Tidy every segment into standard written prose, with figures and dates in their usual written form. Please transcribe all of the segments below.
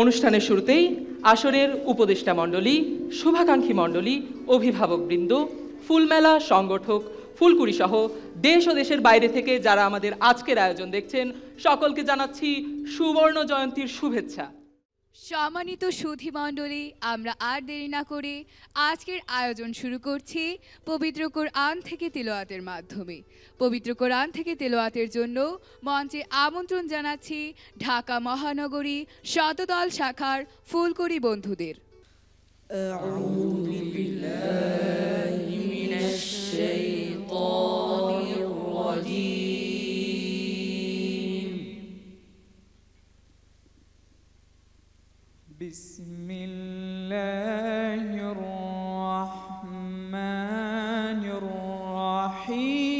অনুষ্ঠানের শুরুতেই আসরের উপদেষ্টা মণ্ডলী, শুভাকাঙ্ক্ষী মণ্ডলী, অভিভাবকবৃন্দ, ফুলমেলা সংগঠক, ফুলকুড়ি সহ দেশ ও দেশের বাইরে থেকে যারা আমাদের আজকের আয়োজন দেখছেন, সকলকে জানাচ্ছি সুবর্ণ জয়ন্তীর শুভেচ্ছা। সম্মানিত সুধী মণ্ডলী, আমরা আর দেরি না করে আজকের আয়োজন শুরু করছি পবিত্র কোরআন থেকে তিলাওয়াতের মাধ্যমে। পবিত্র কোরআন থেকে তিলাওয়াতের জন্য মঞ্চে আমন্ত্রণ জানাচ্ছি ঢাকা মহানগরী শতদল শাখার ফুলকুড়ি বন্ধুদের। বিসমিল্লাহির রহমানির রহিম।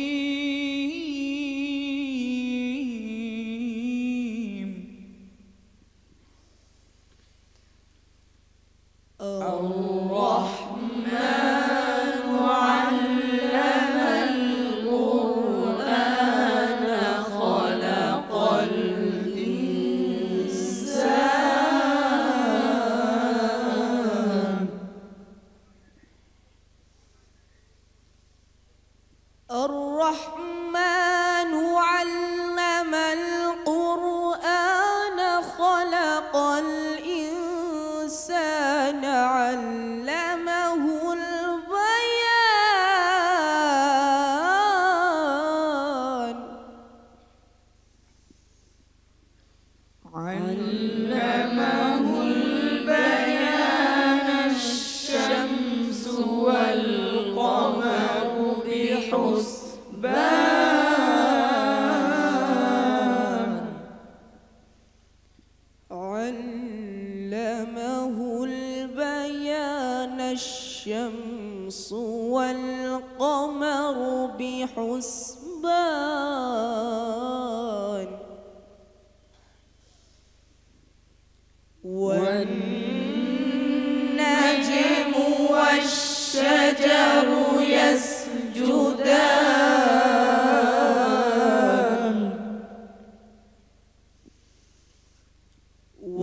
الرحمن علم القرآن خلق الإنسان علمه البيان. علمه البيان الشمس والقمر بحسبان. علمه البيان الشمس والقمر بحسبان. والنجم والشجر يسجدان.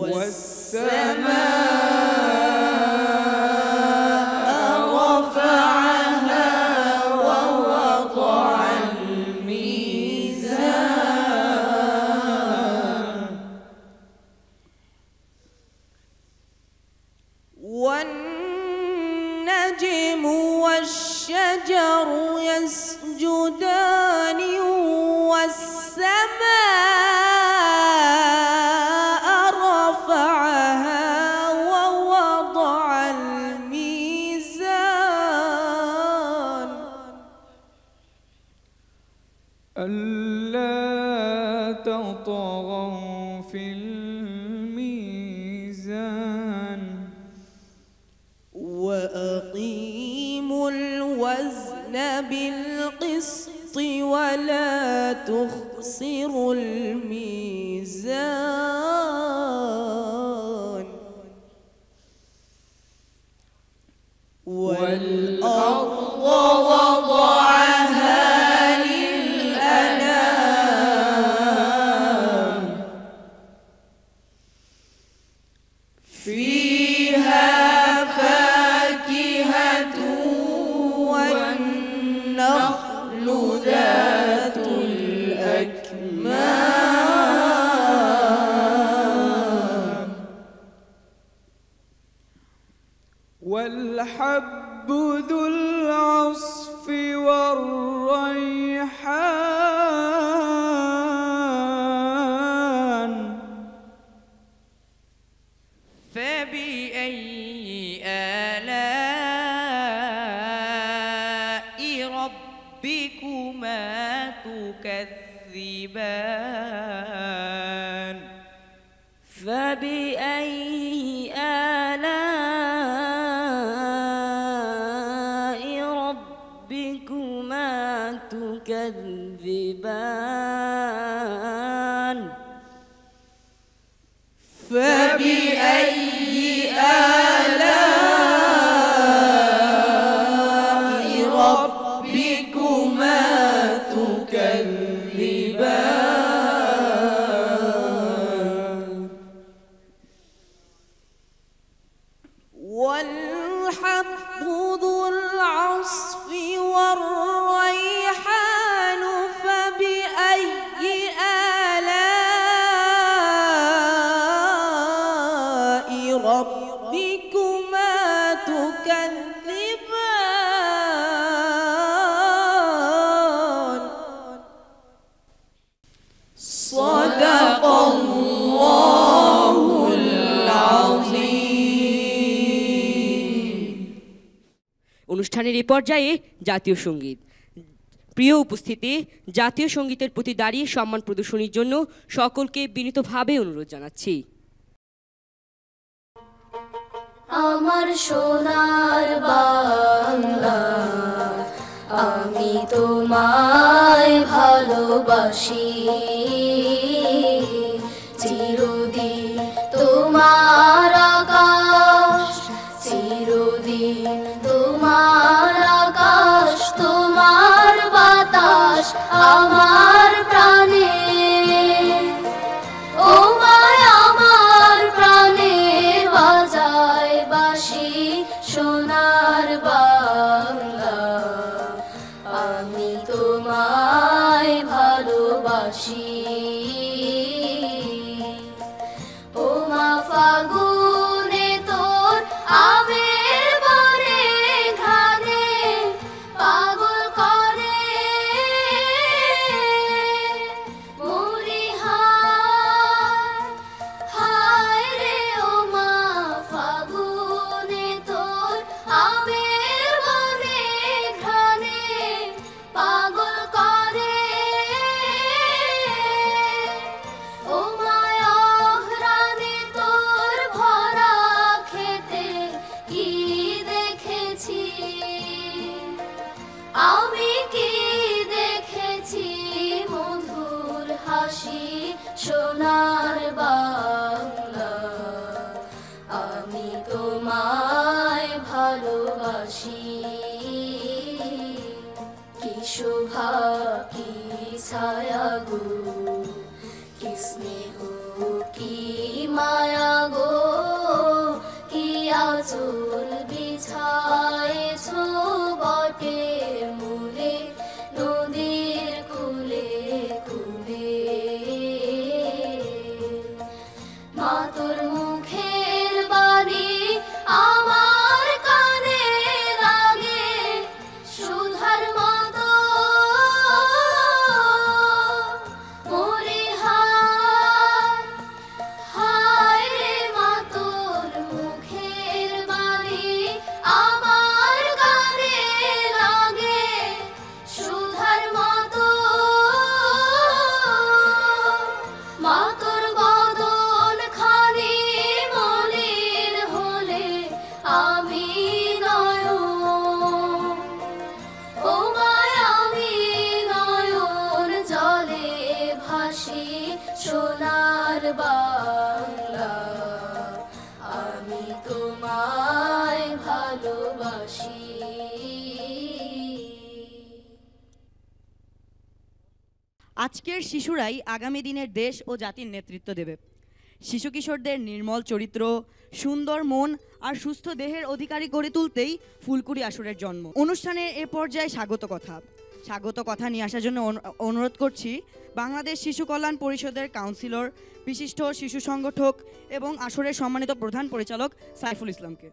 والسماء رفعها ووضع الميزان. والنجم والشجر يسجدان. والسماء رفعها ووضع الميزان. ألا تطغوا في الميزان. وأقيموا الوزن بالقسط ولا تخسروا الميزان. والأرض وضعها للأنام. فيها فاكهة والنخل ذات الأكمام. والحب ذو العصف والريحان. فبأي آلاء ربكما تكذبان. فبأي آلاء ربكما تكذبان. فبأي آلاء ربكما تكذبان. সাদাকাল্লাহুল আযীম। অনুষ্ঠানের এ পর্যায়ে জাতীয় সঙ্গীত। প্রিয় উপস্থিতি, জাতীয় সঙ্গীতের প্রতি দাঁড়িয়ে সম্মান প্রদর্শনীর জন্য সকলকে বিনীতভাবে অনুরোধ জানাচ্ছি। আমার সোনার বাংলা, আমি তোমায় ভালোবাসি, চিরদিন তোমার আকাশ, চিরদিন তোমার আকাশ, তোমার বাতাস আমার প্রাণে, ও মায় আমার প্রাণে বাজায় বাঁশি সোনার বাংলা, আমি তোমায় ভালোবাসি। ও মা ফাগুনে তোর আমের বনে ঘ্রাণে পাগল করে মরি হায় রে। ও মা ফাগুনে তোর আমের বনে ঘ্রাণে পাগল করে, ও মায়া ঘ্রাণে তোর ভরা খেতে কি দেখেছি, আমি কি দেখেছি মধুর হাসি সোনার বাংলা, আমি তোমায় ভালোবাসি। কি শোভা কি ছায়া গো, কি স্নেহ কি মায়া গো, কি আঁচল বিছায়েছো বটের মূলে, নদীর কূলে কূলে। মা তোর মুখের বাণী আমার কানে লাগে সুধার মতো, মরি হায় রে। মা তোর মুখের বাণী আমার কানে লাগে সুধার মতো, মা তোর বদন খানি মলিন হলে আমি নয়ন, ও মায় আমি নয়ন জলে ভাসি সোনার বাংলা, আমি তোমায় ভালোবাসি। আজকের শিশুরাই আগামী দিনের দেশ ও জাতির নেতৃত্ব দেবে। শিশু কিশোরদের নির্মল চরিত্র, সুন্দর মন আর সুস্থ দেহের অধিকারী করে তুলতেই ফুলকুড়ি আসরের জন্ম। অনুষ্ঠানের এ পর্যায়ে স্বাগত কথা নিয়ে আসার জন্য অনুরোধ করছি বাংলাদেশ শিশু কল্যাণ পরিষদের কাউন্সিলর, বিশিষ্ট শিশু সংগঠক এবং আসরের সম্মানিত প্রধান পরিচালক সাইফুল ইসলামকে।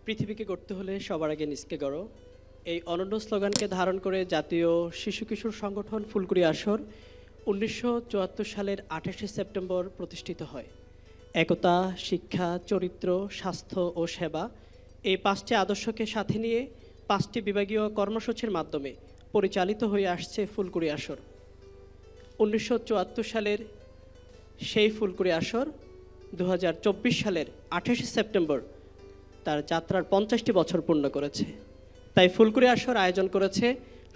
পৃথিবীকে গড়তে হলে সবার আগে নিজকে গড়ো, এই অনন্য স্লোগানকে ধারণ করে জাতীয় শিশু কিশোর সংগঠন ফুলকুড়ি আসর 1974 সালের 28 সেপ্টেম্বর প্রতিষ্ঠিত হয়। একতা, শিক্ষা, চরিত্র, স্বাস্থ্য ও সেবা এই 5টি আদর্শকে সাথে নিয়ে 5টি বিভাগীয় কর্মসূচির মাধ্যমে পরিচালিত হয়ে আসছে ফুলকুড়ি আসর। 1974 সালের সেই ফুলকুড়ি আসর 2024 সালের 28 সেপ্টেম্বর তার যাত্রার 50টি বছর পূর্ণ করেছে। তাই ফুলকুড়ি আসর আয়োজন করেছে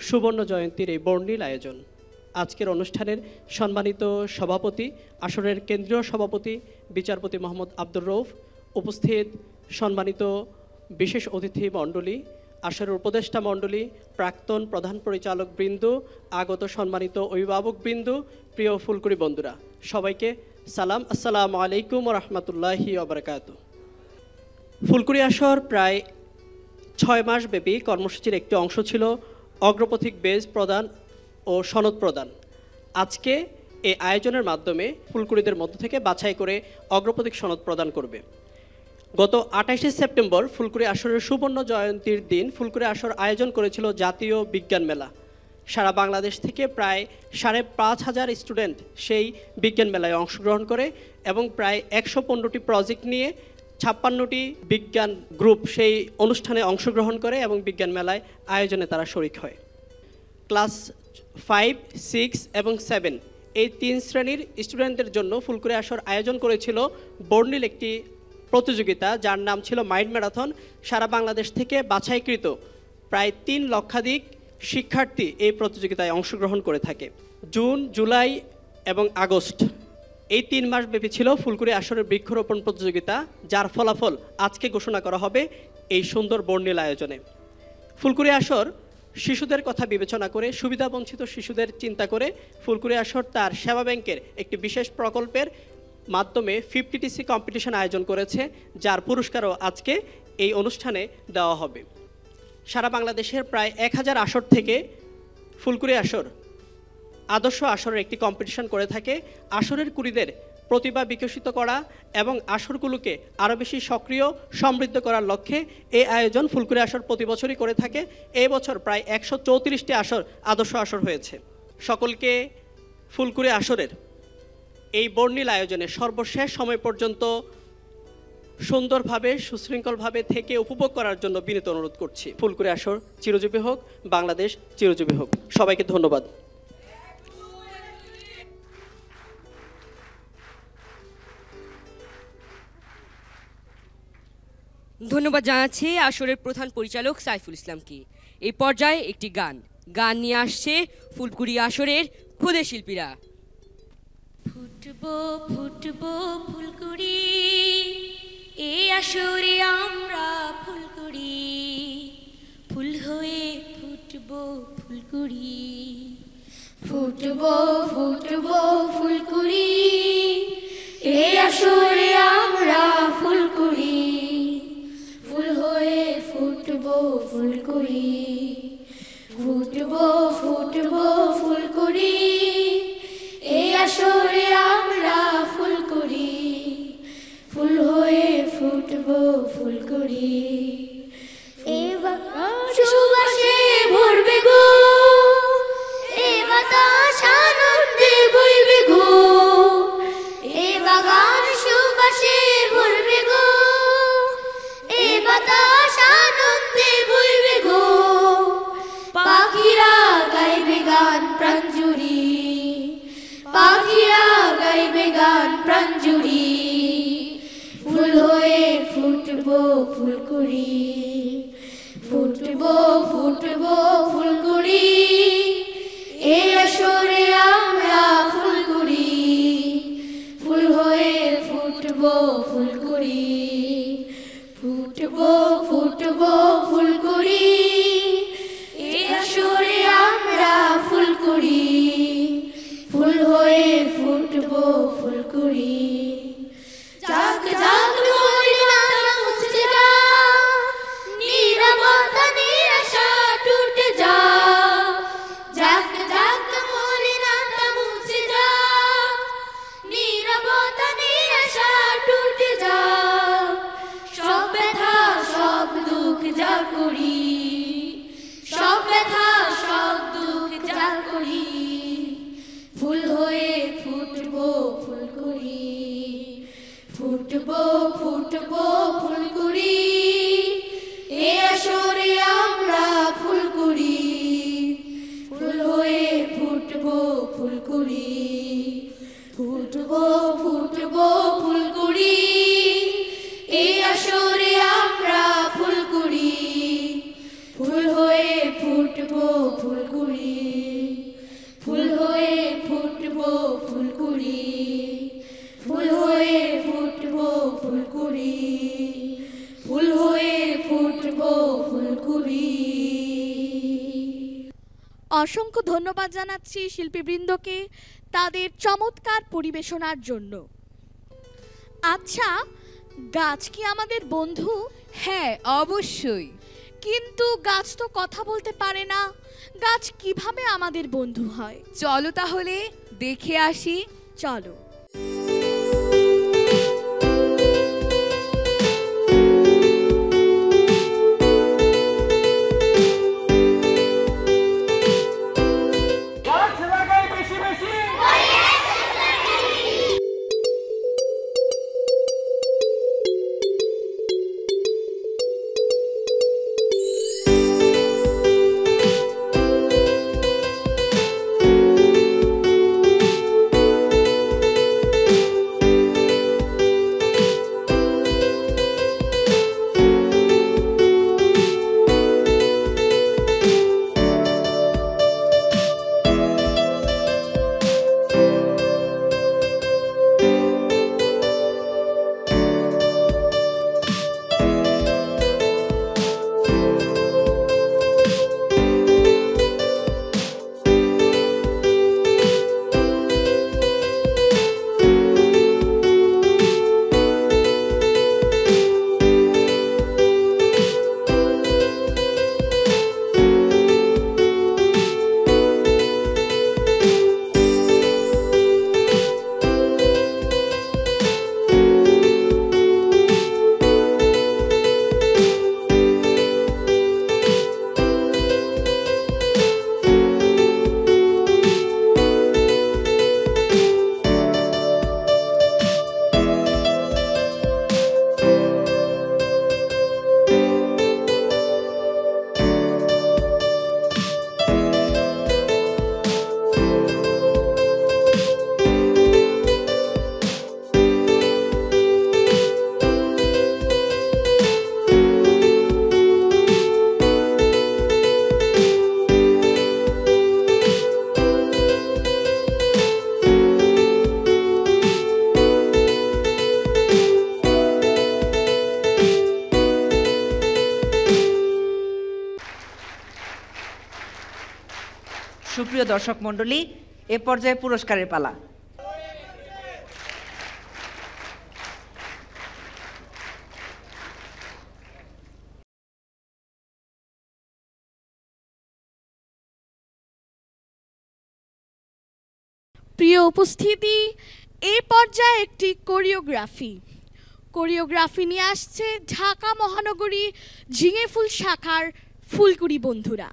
সুবর্ণ জয়ন্তীর এই বর্ণিল আয়োজন। আজকের অনুষ্ঠানের সম্মানিত সভাপতি, আসরের কেন্দ্রীয় সভাপতি বিচারপতি মোহাম্মদ আব্দুর রউফ, উপস্থিত সম্মানিত বিশেষ অতিথি মণ্ডলী, আসরের উপদেষ্টা মণ্ডলী, প্রাক্তন প্রধান পরিচালক বৃন্দ, আগত সম্মানিত অভিভাবক বৃন্দ, প্রিয় ফুলকুড়ি বন্ধুরা, সবাইকে সালাম, আসসালামু আলাইকুম ওয়া রাহমাতুল্লাহি ওয়া বারাকাতুহু। ফুলকুড়ি আসর প্রায় 6 মাস ব্যাপী কর্মসূচির একটি অংশ ছিল অগ্রপথিক বেজ প্রদান ও সনদ প্রদান। আজকে এই আয়োজনের মাধ্যমে ফুলকুড়িদের মধ্য থেকে বাছাই করে অগ্রপথিক সনদ প্রদান করবে। গত 28 সেপ্টেম্বর ফুলকুড়ি আসরের সুবর্ণ জয়ন্তীর দিন ফুলকুড়ি আসর আয়োজন করেছিল জাতীয় বিজ্ঞান মেলা। সারা বাংলাদেশ থেকে প্রায় 5,500 স্টুডেন্ট সেই বিজ্ঞান মেলায় অংশগ্রহণ করে এবং প্রায় 115টি প্রজেক্ট নিয়ে 56টি বিজ্ঞান গ্রুপ সেই অনুষ্ঠানে অংশগ্রহণ করে এবং বিজ্ঞান মেলায় আয়োজনে তারা শরিক হয়। ক্লাস 5, 6 এবং 7 এই 3 শ্রেণীর স্টুডেন্টদের জন্য ফুলকুড়ি আসর আয়োজন করেছিল বর্ণিল একটি প্রতিযোগিতা, যার নাম ছিল মাইন্ড ম্যারাথন। সারা বাংলাদেশ থেকে বাছাইকৃত প্রায় 3 লক্ষাধিক শিক্ষার্থী এই প্রতিযোগিতায় অংশগ্রহণ করে থাকে। জুন, জুলাই এবং আগস্ট এই 3 মাস ব্যাপী ছিল ফুলকুড়ি আসরের বৃক্ষরোপণ প্রতিযোগিতা, যার ফলাফল আজকে ঘোষণা করা হবে এই সুন্দর বর্ণিল আয়োজনে। ফুলকুড়ি আসর শিশুদের কথা বিবেচনা করে, সুবিধাবঞ্চিত শিশুদের চিন্তা করে ফুলকুড়ি আসর তার সেবা ব্যাংকের একটি বিশেষ প্রকল্পের মাধ্যমে 50TC কম্পিটিশন আয়োজন করেছে, যার পুরস্কারও আজকে এই অনুষ্ঠানে দেওয়া হবে। সারা বাংলাদেশের প্রায় 1000 আসর থেকে ফুলকুড়ি আসর আদর্শ আসরের একটি কম্পিটিশন করে থাকে। আসরের কুড়িদের প্রতিভা বিকশিত করা এবং আসরগুলোকে আরও বেশি সক্রিয় সমৃদ্ধ করার লক্ষ্যে এই আয়োজন ফুলকুড়ি আসর প্রতি বছরই করে থাকে। এই বছর প্রায় 134টি আসর আদর্শ আসর হয়েছে। সকলকে ফুলকুড়ি আসরের এই বর্ণিল আয়োজনে সর্বশেষ সময় পর্যন্ত সুন্দরভাবে সুশৃঙ্খলভাবে থেকে উপভোগ করার জন্য বিনীত অনুরোধ করছি। ফুলকুড়ি আসর চিরজীবী হোক, বাংলাদেশ চিরজীবী হোক। সবাইকে ধন্যবাদ। ধন্যবাদ জানাচ্ছি আসরের প্রধান পরিচালক সাইফুল ইসলামকে। এই পর্যায়ে একটি গান নিয়ে আসছে ফুলকুড়ি আসরের ক্ষুদে শিল্পীরা। ফুটবো ফুটবো ফুলকুড়ি, এই আসরে আমরা ফুলকুড়ি, ফুল হয়ে ফুটবো ফুলকুড়ি। ফুটবো ফুটবো ফুলকুড়ি, এই আসরে আমরা ফুলকুড়ি, ফুল হয়ে ফুটবো ফুলকুড়ি। ফুটবো ফুটবো ফুলকুড়ি, এই আসরে আমরা ফুলকুড়ি, ফুল হয়ে ফুটবো ফুলকুড়ি। এ বাতাস সুবাসে ভরবে গো, এ বাতাস আনন্দে বইবে গো, এ বাগান সুবাসে ভরবে গো, এ বাতাস আনন্দে বইবে গো। পাখিরা গাইবে গান প্রাণ জুড়ি, পাখিরা গাইবে গান প্রাণ জুড়ি, ফুল হয়ে ফুটবো ফুলকুড়ি। ফুটবো ফুটবো ফুলকুড়ি, এই আসরে আমরা ফুলকুড়ি, ফুল হয়ে ফুটবো ফুলকুড়ি। ফুটবো ফুটবো ফুলকুড়ি, এই আসরে আমরা ফুলকুড়ি, ফুল হয়ে ফুটবো ফুলকুড়ি। জাগ জাগ মলিনতা মুছে যা, নীরবতা নিরাশা টুটে যা। জাগ জাগ মলিনতা মুছে যা, নীরবতা নিরাশা টুটে যা। সব ব্যথা সব দুঃখ যা করি, সব ব্যথা সব দুঃখ যা করি, ফুল হয়ে ফুটবো ফুলকুড়ি। ফুটবো ফুটবো ফুলকুড়ি, এ আসরে আমরা ফুলকুড়ি, ফুল হয়ে ফুটবো ফুলকুড়ি। ফুটবো ফুটবো ফুলকুড়ি, এ আসরে আমরা ফুলকুড়ি, ফুল হয়ে ফুটবো ফুলকুড়ি। ফুল হয়ে ফুটবো ফুলকুড়ি, ফুল হয়ে ফুটবো ফুলকুড়ি, ফুল হয়ে ফুটবো ফুলকুড়ি। অসংখ্য ধন্যবাদ জানাচ্ছি শিল্পীবৃন্দকে তাদের চমৎকার পরিবেশনার জন্য। আচ্ছা, গাছ কি আমাদের বন্ধু? হ্যাঁ, অবশ্যই। কিন্তু গাছ তো কথা বলতে পারে না, গাছ কিভাবে আমাদের বন্ধু হয়? চলো তাহলে দেখে আসি। চলো। সুপ্রিয় দর্শক মণ্ডলী, এ পর্যায়ে পুরস্কারের পালা। প্রিয় উপস্থিতি, এই পর্যায়ে একটি কোরিওগ্রাফি নিয়ে আসছে ঢাকা মহানগরী ঝিঙেফুল শাখার ফুলকুড়ি বন্ধুরা।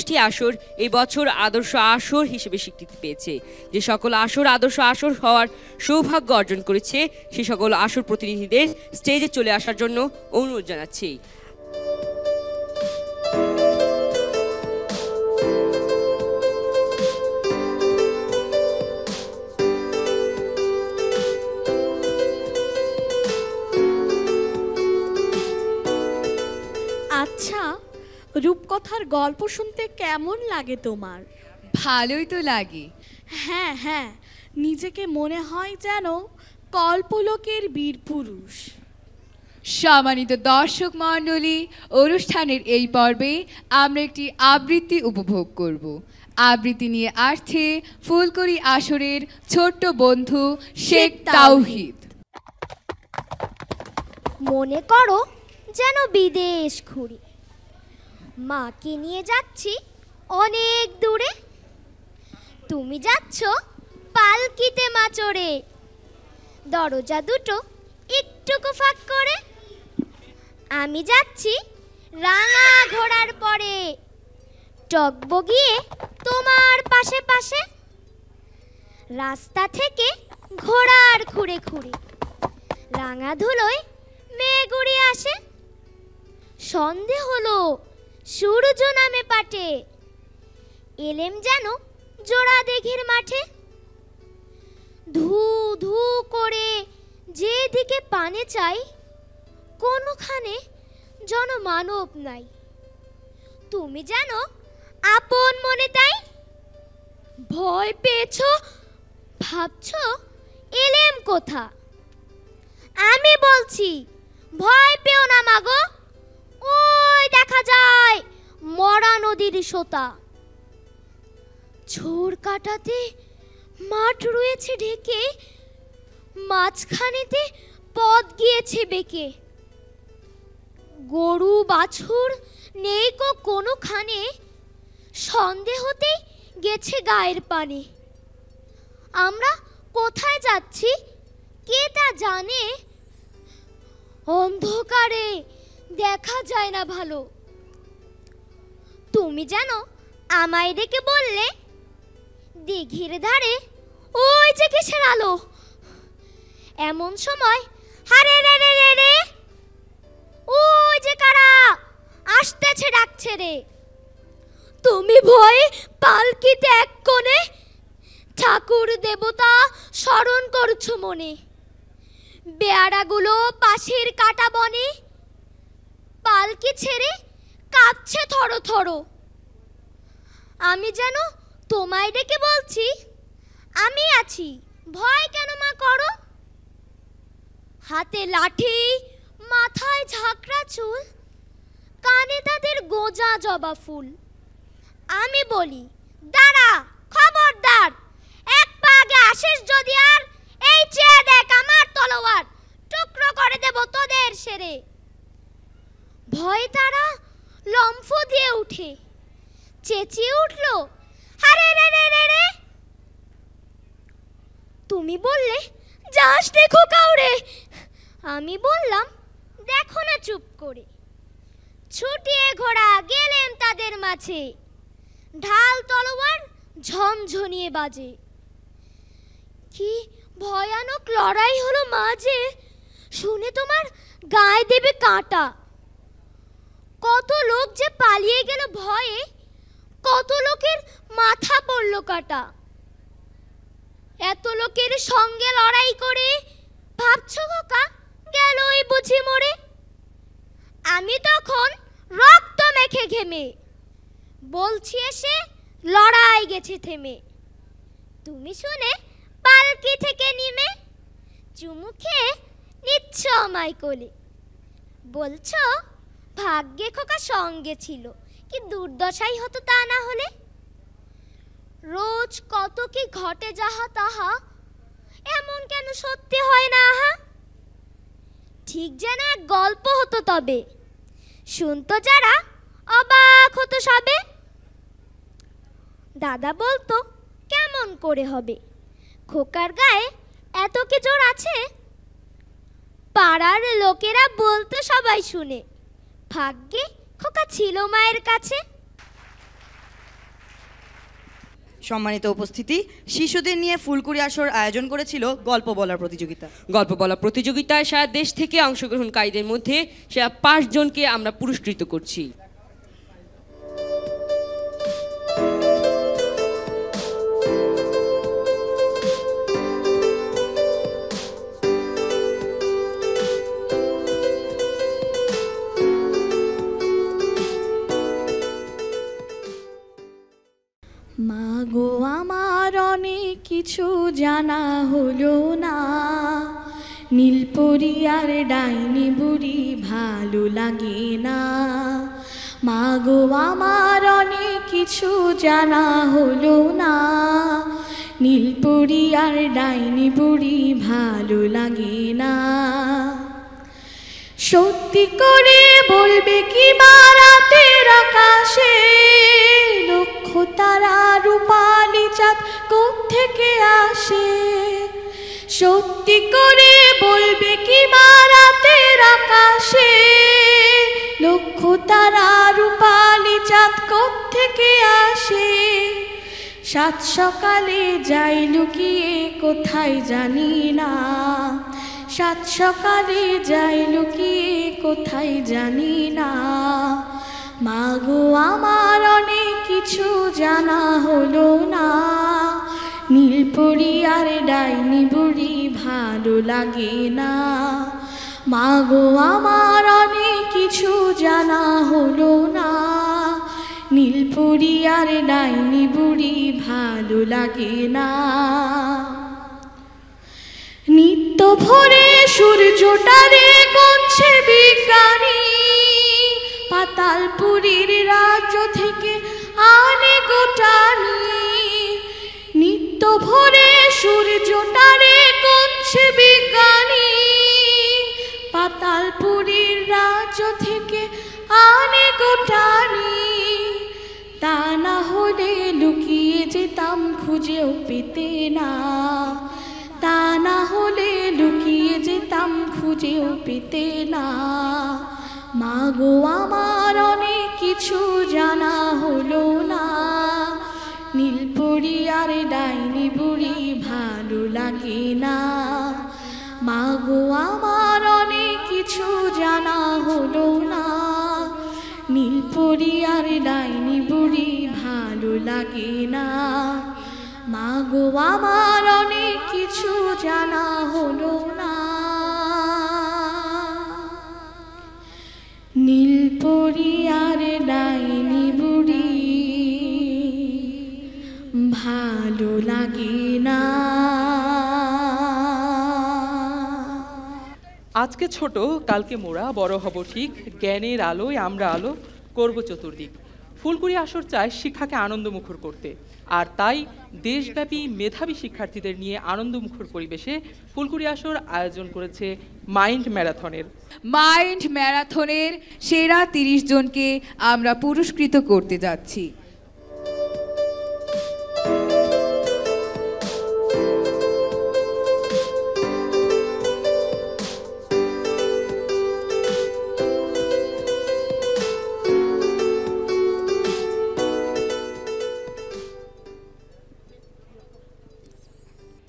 টি আসর এই বছর আদর্শ আসর হিসেবে স্বীকৃতি পেয়েছে। যে সকল আসর আদর্শ আসর হওয়ার সৌভাগ্য অর্জন করেছে সে সকল আসর প্রতিনিধিদের স্টেজে চলে আসার জন্য অনুরোধ জানাচ্ছি। আচ্ছা, রূপকথার গল্প শুনতে কেমন লাগে তোমার? ভালোই তো লাগে। হ্যাঁ হ্যাঁ, নিজেকে মনে হয় যেন কল্পলোকের বীর পুরুষ। সম্মানিত দর্শক মণ্ডলী, অনুষ্ঠানের এই পর্বে আমরা একটি আবৃত্তি উপভোগ করব। আবৃত্তি নিয়ে আসছে ফুলকুড়ি আসরের ছোট্ট বন্ধু শেখ তাওহিদ। মনে করো যেন বিদেশ ঘুরি, মাকে নিয়ে যাচ্ছি অনেক দূরে, তুমি যাচ্ছ পালকিতে মা চড়ে, দরজা দুটো একটুকু ফাঁক করে, আমি যাচ্ছি রাঙা ঘোড়ার পরে, টকবগিয়ে তোমার পাশে পাশে, রাস্তা থেকে ঘোড়ার খুঁড়ে খুঁড়ে, রাঙা ধুলোয় মেঘ উড়ে আসে, সন্ধে হলো সূর্য নামে পাটে, এলেম যেন জোড়া দিঘির মাঠে, ধু ধু করে যেদিকে পানে চাই, কোনোখানে জনমানব নাই, তুমি জানো আপন মনে তাই, ভয় পেয়েছ ভাবছ এলেম কোথা, আমি বলছি ভয় পেও না মাগো, ওই দেখা যায় মরা নদীর সোতা, ঝোড় কাটাতে মাঠ রয়েছে ঢেকে, মাঝখানেতে পথ গিয়েছে বেঁকে, গরু বাছুর নেই কো কোনোখানে, সন্দেহতেই গেছে গায়ের পানে, আমরা কোথায় যাচ্ছি কে তা জানে, অন্ধকারে দেখা যায় না ভালো, তুমি জানো আমায় ডেকে বললে দিঘির ধারে ওই যে কিসের আলো, এমন সময় হারে রে রে রে রে, ওই যে কারা আসতেছে ডাকছে রে, তুমি ভয়ে পালকিতে এক কোণে ঠাকুর দেবতা স্মরণ করছো মনে, বেয়ারাগুলো পাশের কাটা বনে, পালকি ছেড়ে কাঁপছে থরো থরো, আমি যেন তোমায় ডেকে বলছি আমি আছি ভয় কেন মা করো, হাতে লাঠি মাথায় ঝাঁকড়া চুল, কানে তাদের গোজা জবা ফুল, আমি বলি দাঁড়া খবরদার, এক পা আগে আসিস যদি আর, এই চেয়ে দেখ আমার তলোয়ার, টুকরো করে দেব তোদের সেরে, ভয়ে তারা লম্ফ দিয়ে উঠে, চেঁচিয়ে উঠল আরে রে রে রে রে, তুমি বললে যাস দেখো কাউরে, আমি বললাম দেখো না চুপ করে, ছুটিয়ে ঘোড়া গেলেম তাদের মাঝে, ঢাল তলোয়ার ঝনঝনিয়ে বাজে, কি ভয়ানক লড়াই হলো মাঝে, শুনে তোমার গায়ে দেবে কাঁটা, কত লোক যে পালিয়ে গেল ভয়ে, কত লোকের মাথা পড়ল কাটা, এত লোকের সঙ্গে লড়াই করে ভাবছো খোকা গেলই বুঝি মরে, আমি তখন রক্ত মেখে ঘেমে বলছি এসে লড়াই গেছে থেমে, তুমি শুনে পালকি থেকে নেমে চুমু খেয়ে নিচ্ছ আমায় কোলে, বলছো ভাগ্যে খোকা সঙ্গে ছিল, কি দুর্দশাই হতো তা না হলে, রোজ কত কি ঘটে যাহা তাহা, এমন কেন সত্যি হয় না আহা? ঠিক যেন এক গল্প হতো তবে, শুনতো যারা অবাক হতো সবে। দাদা বলতো কেমন করে হবে, খোকার গায়ে এত কি জোর আছে? পাড়ার লোকেরা বলতো সবাই শুনে, ভাগ্যে খোকা ছিল মায়ের কাছে। সম্মানিত উপস্থিতি, শিশুদের নিয়ে ফুলকুড়ি আসর আয়োজন করেছিল গল্প বলার প্রতিযোগিতা। গল্প বলা প্রতিযোগিতায় সারা দেশ থেকে অংশগ্রহণকারীদের মধ্যে সেরা 5 জনকে আমরা পুরস্কৃত করছি। মাগো আমার অনেক কিছু জানা হলো না, নীলপরি আর ডাইনি বুড়ি ভালো লাগে না। মাগো আমার অনেক কিছু জানা হলো না, নীলপরি আর ডাইনি বুড়ি ভালো লাগে না। সত্যি করে বলবে কি মা রাতের আকাশে, লক্ষ তারা রূপালি চাঁদ কোত্থেকে আসে? সত্যি করে বলবে কি মা রাতের আকাশে, লক্ষ তারা রূপালি চাঁদ কোত্থেকে আসে? সাত সকালে যাই লুকিয়ে কোথায় জানি না, সাত সকালে যাই লুকিয়ে কোথায় জানি না। মাগো আমার অনেক কিছু জানা হলো না, নীলপরি আর ডাইনি বুড়ি ভালো লাগে না। মাগো আমার অনেক কিছু জানা হলো না, নীলপরি আর ডাইনি বুড়ি ভালো লাগে না। নিত্য ভোরে সূর্যটারে গুনছে বিজ্ঞানী, পাতালপুরীর রাজ্য থেকে আনে গোটানি। নিত্য ভোরে সূর্যটারে গুনছে বিজ্ঞানী, পাতালপুরীর রাজ্য থেকে আনে গোটানি। তা না হলে লুকিয়ে যেতাম খুঁজেও পেতে না, তা না হলে লুকিয়ে যেতাম খুঁজেও পেতে না। মাগো আমার অনেক কিছু জানা হলো না, নীলপরি আর ডাইনি বুড়ি ভালো লাগে না। মাগো আমার অনেক কিছু জানা হলো না, নীলপরি আর ডাইনি বুড়ি ভালো লাগে না। মাগো আমার অনেক কিছু জানা হলো না, নীলপরি আর ডাইনি বুড়ি ভালো লাগে না। আজকে ছোট কালকে মোরা বড় হব ঠিক, জ্ঞানের আলোয় আমরা আলো করব চতুর্দিক। ফুলকুড়ি আসর চায় শিক্ষাকে আনন্দমুখর করতে, আর তাই দেশব্যাপী মেধাবী শিক্ষার্থীদের নিয়ে আনন্দমুখর পরিবেশে ফুলকুড়ি আসর আয়োজন করেছে মাইন্ড ম্যারাথনের। মাইন্ড ম্যারাথনের সেরা 30 জনকে আমরা পুরস্কৃত করতে যাচ্ছি।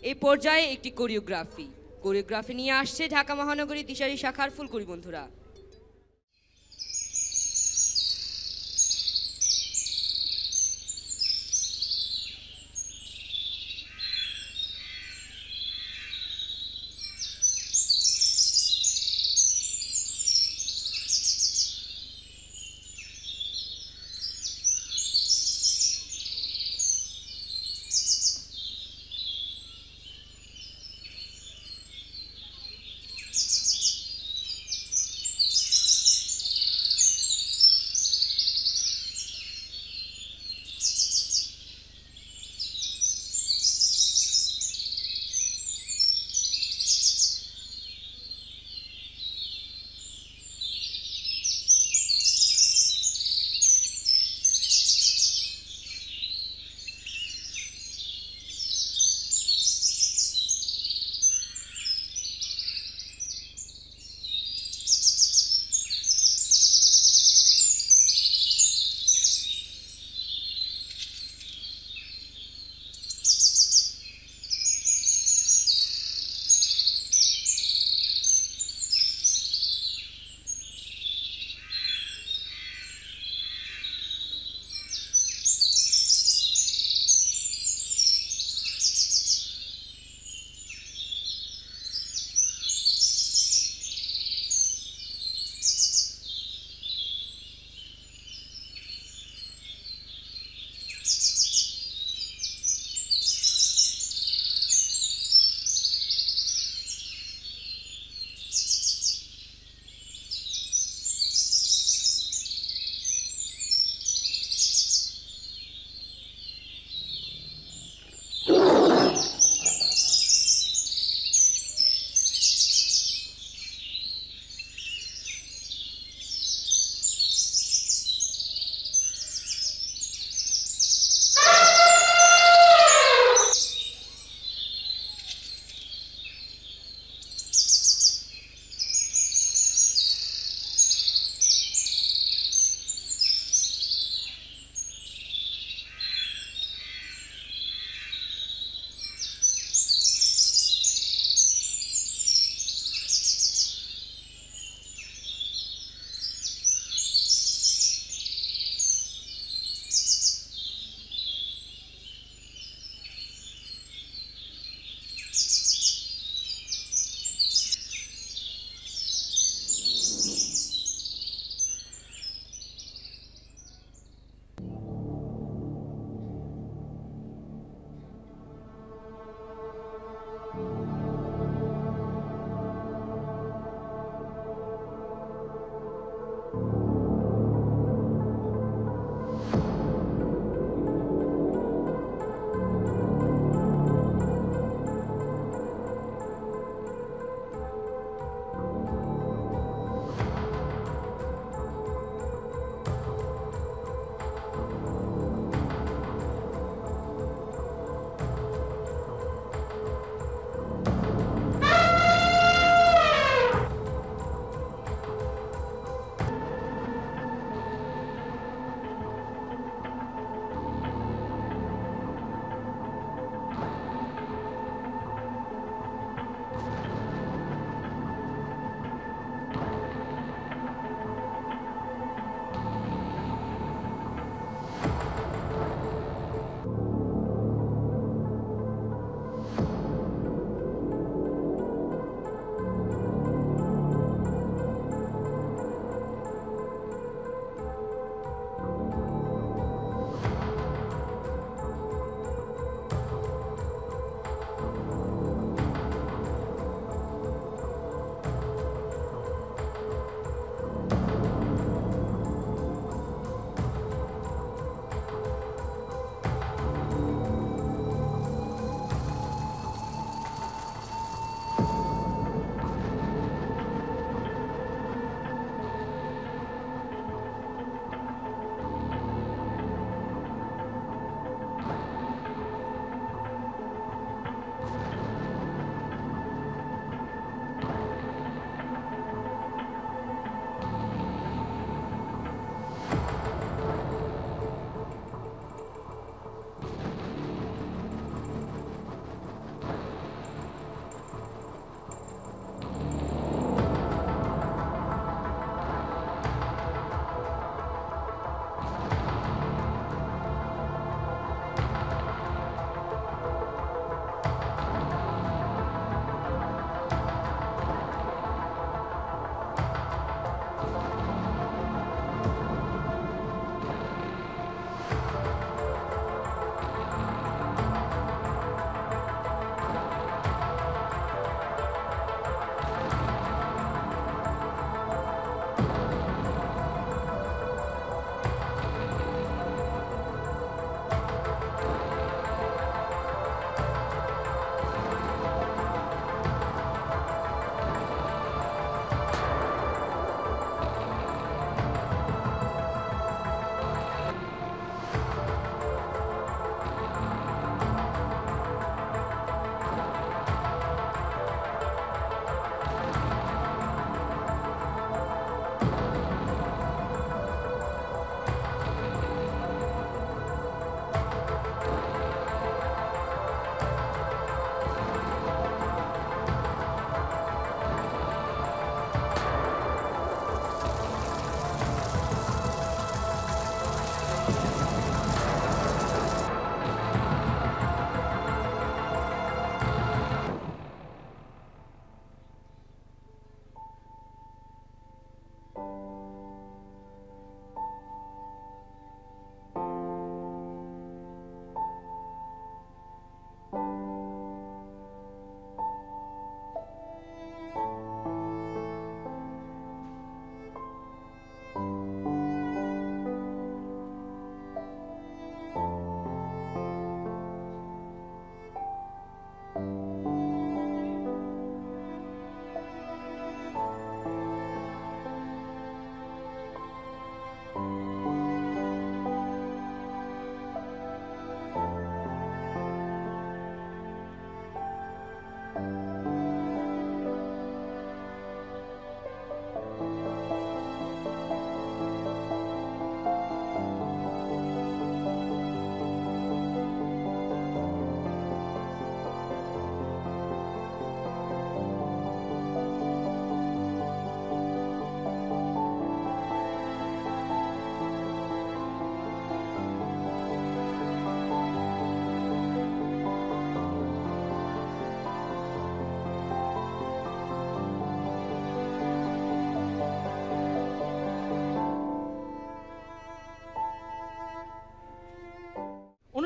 এই পর্যায়ে একটি কোরিওগ্রাফি নিয়ে আসছে ঢাকা মহানগরী দিশারি শাখার ফুলকুড়ি বন্ধুরা।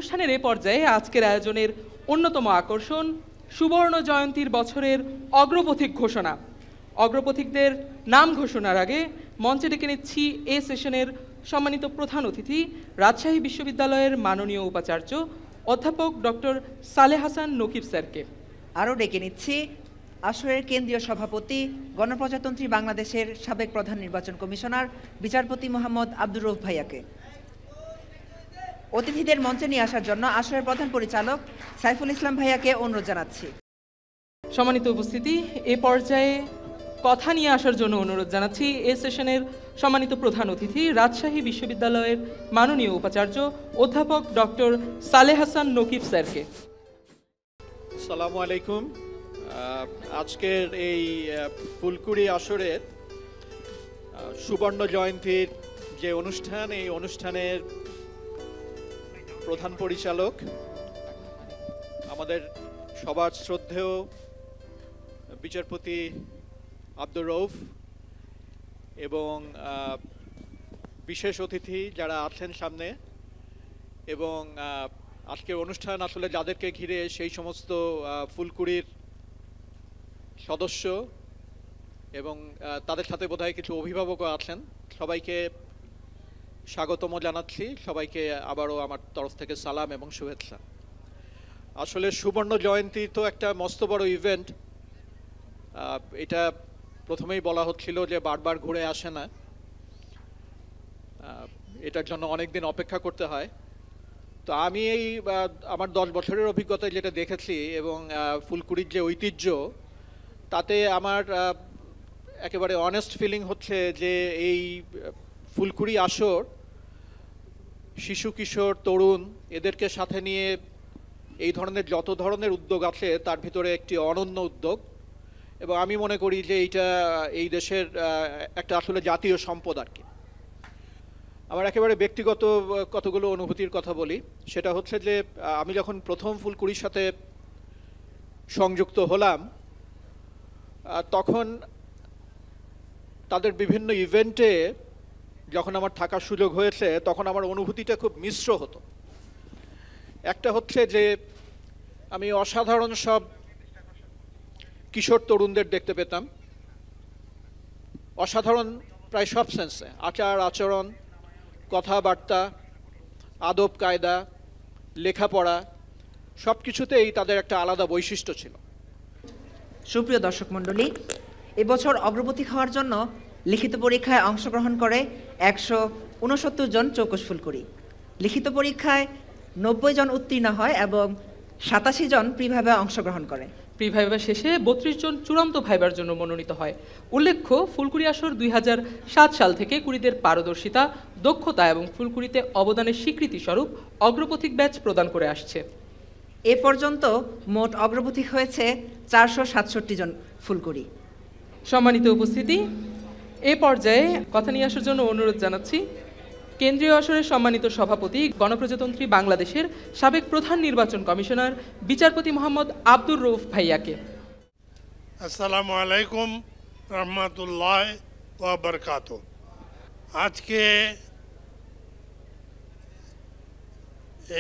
অনুষ্ঠানের এ পর্যায়ে আজকের আয়োজনের অন্যতম আকর্ষণ সুবর্ণ জয়ন্তীর বছরের অগ্রপথিক ঘোষণা। অগ্রপথিকদের নাম ঘোষণার আগে মঞ্চে ডেকে নিচ্ছি এ সেশনের সম্মানিত প্রধান অতিথি রাজশাহী বিশ্ববিদ্যালয়ের মাননীয় উপাচার্য অধ্যাপক ডক্টর সালেহ হাসান নকিব স্যারকে। আরও ডেকে নিচ্ছি আসরের কেন্দ্রীয় সভাপতি, গণপ্রজাতন্ত্রী বাংলাদেশের সাবেক প্রধান নির্বাচন কমিশনার বিচারপতি মোহাম্মদ আব্দুর রউফ ভাইয়াকে। অতিথিদের মঞ্চে নিয়ে আসার জন্য আসরের প্রধান পরিচালক সাইফুল ইসলাম ভাইয়াকে অনুরোধ জানাচ্ছি। সম্মানিত উপস্থিতি, এ পর্যায়ে কথা নিয়ে আসার জন্য অনুরোধ জানাচ্ছি এ সেশনের সম্মানিত প্রধান অতিথি রাজশাহী বিশ্ববিদ্যালয়ের মাননীয় উপাচার্য অধ্যাপক ডক্টর সালেহ হাসান নকিব স্যারকে। আসসালামু আলাইকুম। আজকের এই ফুলকুড়ি আসরের সুবর্ণ জয়ন্তীর যে অনুষ্ঠান, এই অনুষ্ঠানের প্রধান পরিচালক আমাদের সবার শ্রদ্ধেয় বিচারপতি আব্দুর রউফ এবং বিশেষ অতিথি যারা আছেন সামনে, এবং আজকের অনুষ্ঠান আসলে যাদেরকে ঘিরে সেই সমস্ত ফুলকুড়ির সদস্য এবং তাদের সাথে বোধহয় কিছু অভিভাবকও আছেন, সবাইকে স্বাগতম জানাচ্ছি। সবাইকে আবারও আমার তরফ থেকে সালাম এবং শুভেচ্ছা। আসলে সুবর্ণ জয়ন্তী তো একটা মস্ত বড় ইভেন্ট। এটা প্রথমেই বলা হচ্ছিল যে বারবার ঘুরে আসে না, এটার জন্য অনেক দিন অপেক্ষা করতে হয়। তো আমি এই আমার 10 বছরের অভিজ্ঞতায় যেটা দেখেছি এবং ফুলকুড়ির যে ঐতিহ্য, তাতে আমার একেবারে অনেস্ট ফিলিং হচ্ছে যে এই ফুলকুড়ি আসর শিশু কিশোর তরুণ এদেরকে সাথে নিয়ে এই ধরনের যত ধরনের উদ্যোগ আছে তার ভিতরে একটি অনন্য উদ্যোগ, এবং আমি মনে করি যে এইটা এই দেশের একটা আসলে জাতীয় সম্পদ আর কি। আমার একেবারে ব্যক্তিগত কতগুলো অনুভূতির কথা বলি। সেটা হচ্ছে যে আমি যখন প্রথম ফুলকুড়ির সাথে সংযুক্ত হলাম, তখন তাদের বিভিন্ন ইভেন্টে যখন আমার থাকার সুযোগ হয়েছে, তখন আমার অনুভূতিটা খুব মিশ্র হতো। একটা হচ্ছে যে আমি অসাধারণ সব কিশোর তরুণদের দেখতে পেতাম, অসাধারণ প্রায় সব সেন্সে, আচার আচরণ, কথাবার্তা, আদব কায়দা, লেখাপড়া, সব কিছুতেই তাদের একটা আলাদা বৈশিষ্ট্য ছিল। সুপ্রিয় দর্শক মণ্ডলী, এবছর অগ্রগতি হওয়ার জন্য লিখিত পরীক্ষায় অংশগ্রহণ করে 169 জন চৌকস ফুলকুড়ি। লিখিত পরীক্ষায় 90 জন উত্তীর্ণ হয় এবং 87 জন প্রি-ভাইভায় অংশগ্রহণ করে। প্রি-ভাইভা শেষে 32 জন চূড়ান্ত ভাইবার জন্য মনোনীত হয়। উল্লেখ্য, ফুলকুড়ি আসর 2007 সাল থেকে কুড়িদের পারদর্শিতা, দক্ষতা এবং ফুলকুড়িতে অবদানের স্বীকৃতি স্বরূপ অগ্রপথিক ব্যাচ প্রদান করে আসছে। এ পর্যন্ত মোট অগ্রগতি হয়েছে 467 জন ফুলকুড়ি। সম্মানিত উপস্থিতি, এ পর্যায়ে কথা নিয়ে আসার জন্য অনুরোধ জানাচ্ছি কেন্দ্রীয় আসরের সম্মানিত সভাপতি, গণপ্রজাতন্ত্রী বাংলাদেশের সাবেক প্রধান নির্বাচন কমিশনার বিচারপতি মোহাম্মদ আব্দুর রউফ ভাইয়াকে। আসসালামু আলাইকুম রহমতুল্লাহ ওয়া বারাকাতুহু। আজকে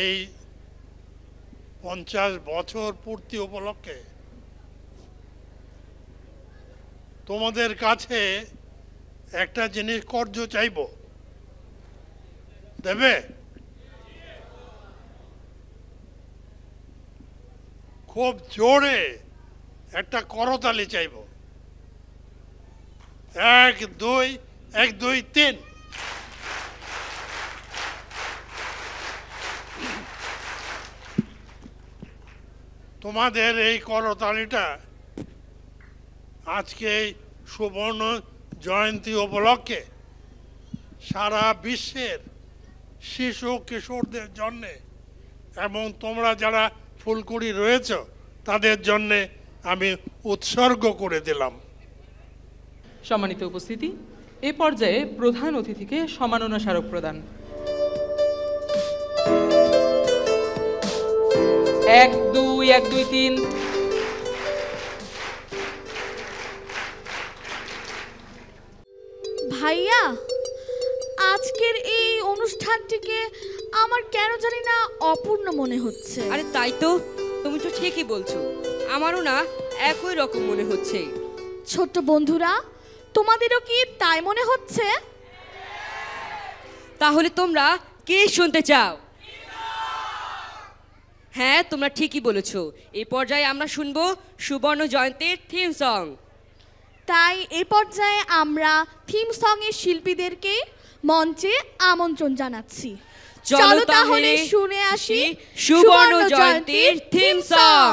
এই 50 বছর পূর্তি উপলক্ষে তোমাদের কাছে একটা জিনিস কর্য চাইব, দেবে? খুব জোরে একটা করতালি চাইব। 1 2 1 2 3। তোমাদের এই করতালিটা আজকে সুবর্ণ জয়ন্তী উপলক্ষে সারা বিশ্বের শিশু কিশোরদের জন্যে এবং তোমরা যারা ফুলকুড়ি রয়েছ তাদের জন্যে আমি উৎসর্গ করে দিলাম। সম্মানিত উপস্থিতি, এ পর্যায়ে প্রধান অতিথিকে সম্মাননা স্মারক প্রদান। 1 2 1 2 3। ভাইয়া, আজকের এই অনুষ্ঠানটিকে আমার কেন জানি না অপূর্ণ মনে হচ্ছে। আরে তাই তো, তুমি তো ঠিকই বলছো, আমারও না একই রকম মনে হচ্ছে। ছোট্ট বন্ধুরা, তোমাদেরও কি তাই মনে হচ্ছে? তাহলে তোমরা কে শুনতে চাও? হ্যাঁ, তোমরা ঠিকই বলেছো। এই পর্যায়ে আমরা শুনবো সুবর্ণ জয়ন্তীর থিম সং। তাই এই পর্যায়ে আমরা থিম সং এর শিল্পীদেরকে মঞ্চে আমন্ত্রণ জানাচ্ছি। চলো তাহলে শুনে আসি সুবর্ণ জয়ন্তীর থিম সং।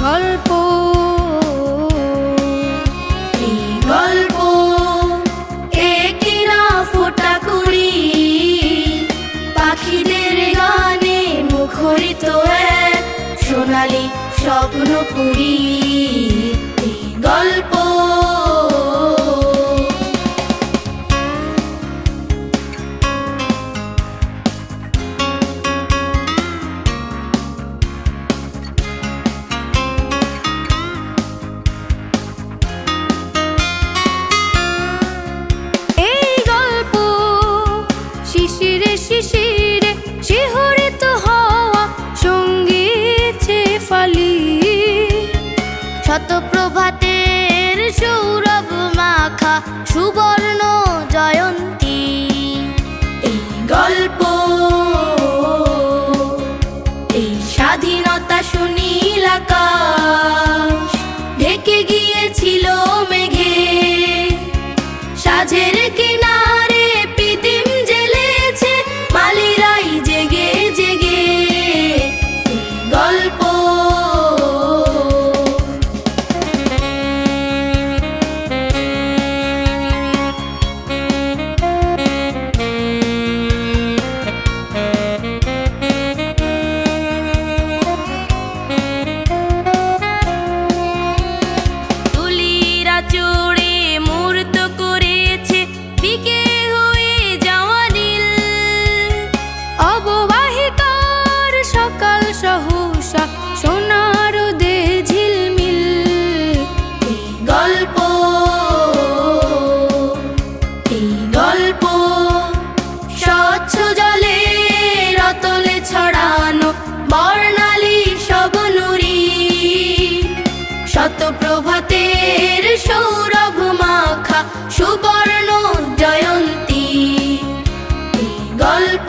গল্প একটি না ফোটা কুড়ি, পাখিদের গানে মুখরিত এক সোনালি স্বপ্নপুরী। এই গল্প শিশিরে শিহরিত হওয়া সঙ্গীতে ফালি, শত প্রভাতের সৌরভ মাখা সুবর্ণ জয়ন্তী। এই গল্প এই স্বাধীনতা সুনীল আকাশ ঢেকে গিয়েছিল মেঘে, সাঝের কিনারে পিদিম জ্বেলেছে মালিরাই জেগে জেগে। এই গল্প তুলিরা চড়ে মূর্ত করেছে ফিকে হয়ে যাওয়া নীল, অববাহিকার সকাল সহসা সোনার দে ঝিলমিল। এই গল্প স্বচ্ছ জলে রতলে ছড়ানো বর্ণালী সব নুরি, শত প্রভাতের সৌরভ মাখা সুবর্ণ জয়ন্তী। এই গল্প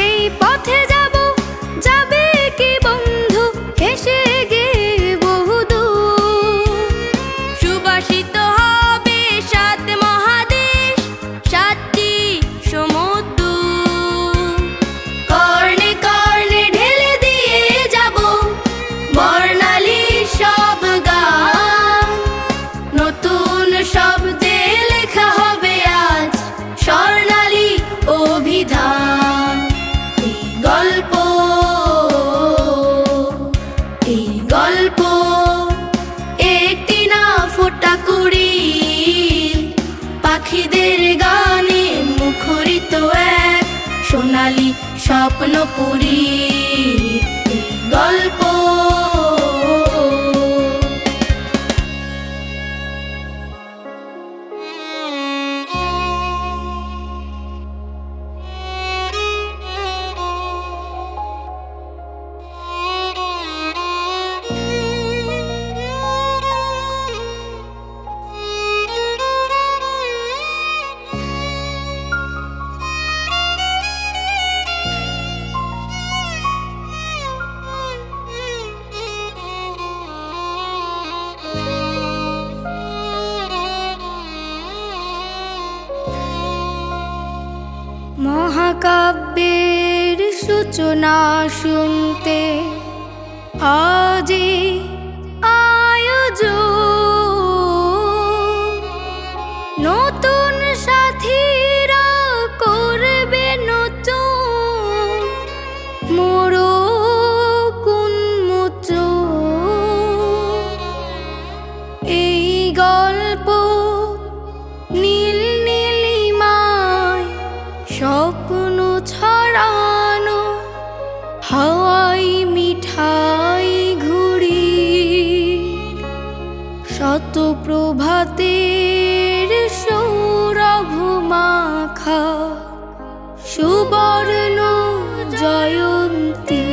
এই পথে যাবে কি বন্ধু, হেসে গে বহুদূর। সুবাসিত হবে সাত মহাদেশ, সাতটি সমুদ্র। কর্ণে কর্ণে ঢেলে দিয়ে যাব বর্ণালী সব গান, নতুন শব্দে লেখা হবে আজ স্বর্ণালী অভিধান। এই গল্প একটি না ফোটা কুড়ি, পাখিদের গানে মুখরিত এক সোনালি স্বপ্নপুরী। এই গল্প মহাকাব্যের সূচনা শুনতে আজি আয়োজন, নতুন সাথীর স্বপ্ন ছড়ানো হাওয়াই মিঠাই ঘুড়ি শত প্রভাতের সৌরভ মাখা সুবর্ণ জয়ন্তী।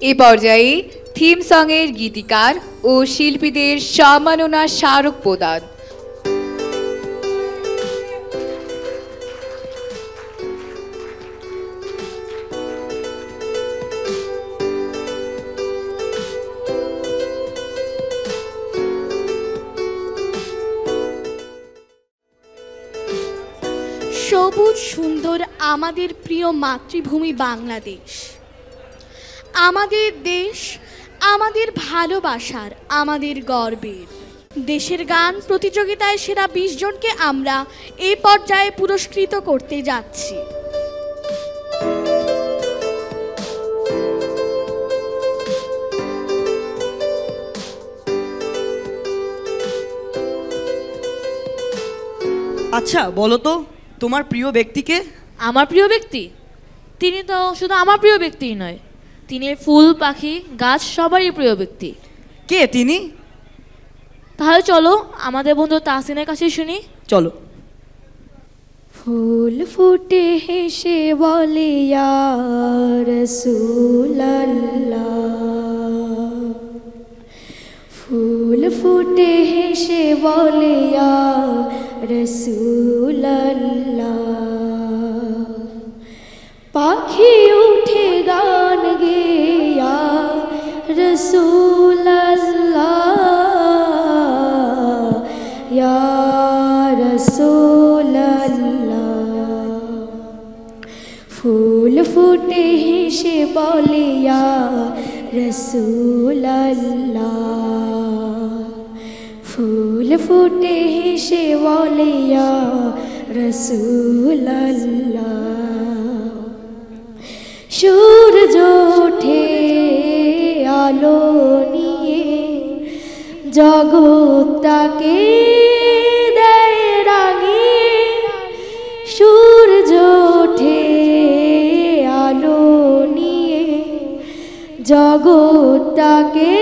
এ পর্যায়ে থিম সঙের গীতিকার ও শিল্পীদের সম্মাননা স্মারক প্রদান। সবুজ সুন্দর আমাদের প্রিয় মাতৃভূমি বাংলাদেশ, আমাদের দেশ, আমাদের ভালোবাসার, আমাদের গর্বের। দেশের গান প্রতিযোগিতায় সেরা 20 জনকে আমরা এই পর্যায়ে পুরস্কৃত করতে যাচ্ছি। আচ্ছা বলো তো তোমার প্রিয় ব্যক্তিকে? আমার প্রিয় ব্যক্তি? তিনি তো শুধু আমার প্রিয় ব্যক্তিই নয়, তিনি ফুল পাখি গাছ সবারই প্রিয় ব্যক্তি। কে তিনি? তাহলে চলো আমাদের বন্ধু তাহসিনের কাছে শুনি। চলো। ফুল ফুটে হেসে বলে ইয়া রাসূলুল্লাহ, ফুল ফুটে হেসে বলে ইয়া রাসূলুল্লাহ, পাখি উঠে গান গে ইয়া রাসূলুল্লাহ, ইয়া রাসূলুল্লাহ, ফুল ফুটে হেসে বলে ইয়া রাসূলুল্লাহ, ফুল ফুটে হেসে বলে ইয়া রাসূলুল্লাহ, সূর্য ওঠে আলো নিয়ে জগৎটাকে দেয় রাঙিয়ে, সূর্য ওঠে আলো নিয়ে জগৎটাকে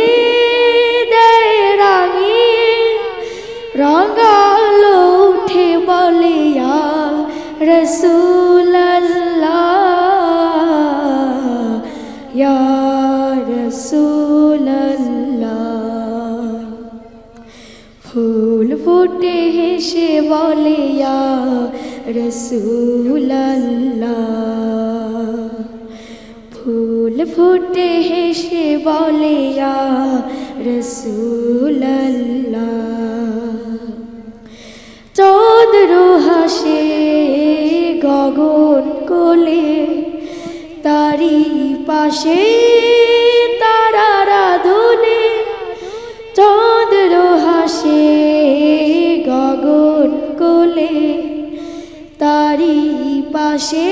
দেয় রাঙিয়ে, রাঙালো উঠে বলে ইয়া রাসূলুল্লাহ, ইয়া রাসূলুল্লাহ, ফুল ফুটে হেসে বলে ইয়া রাসূলুল্লাহ, ফুল ফুটে হেসে বলে ইয়া রাসূলুল্লাহ, চন্দ্র হাসে গগন কোলে তারি পাশে তারারা দোলে, চন্দ্র হাসে গগন কোলে তারি পাশে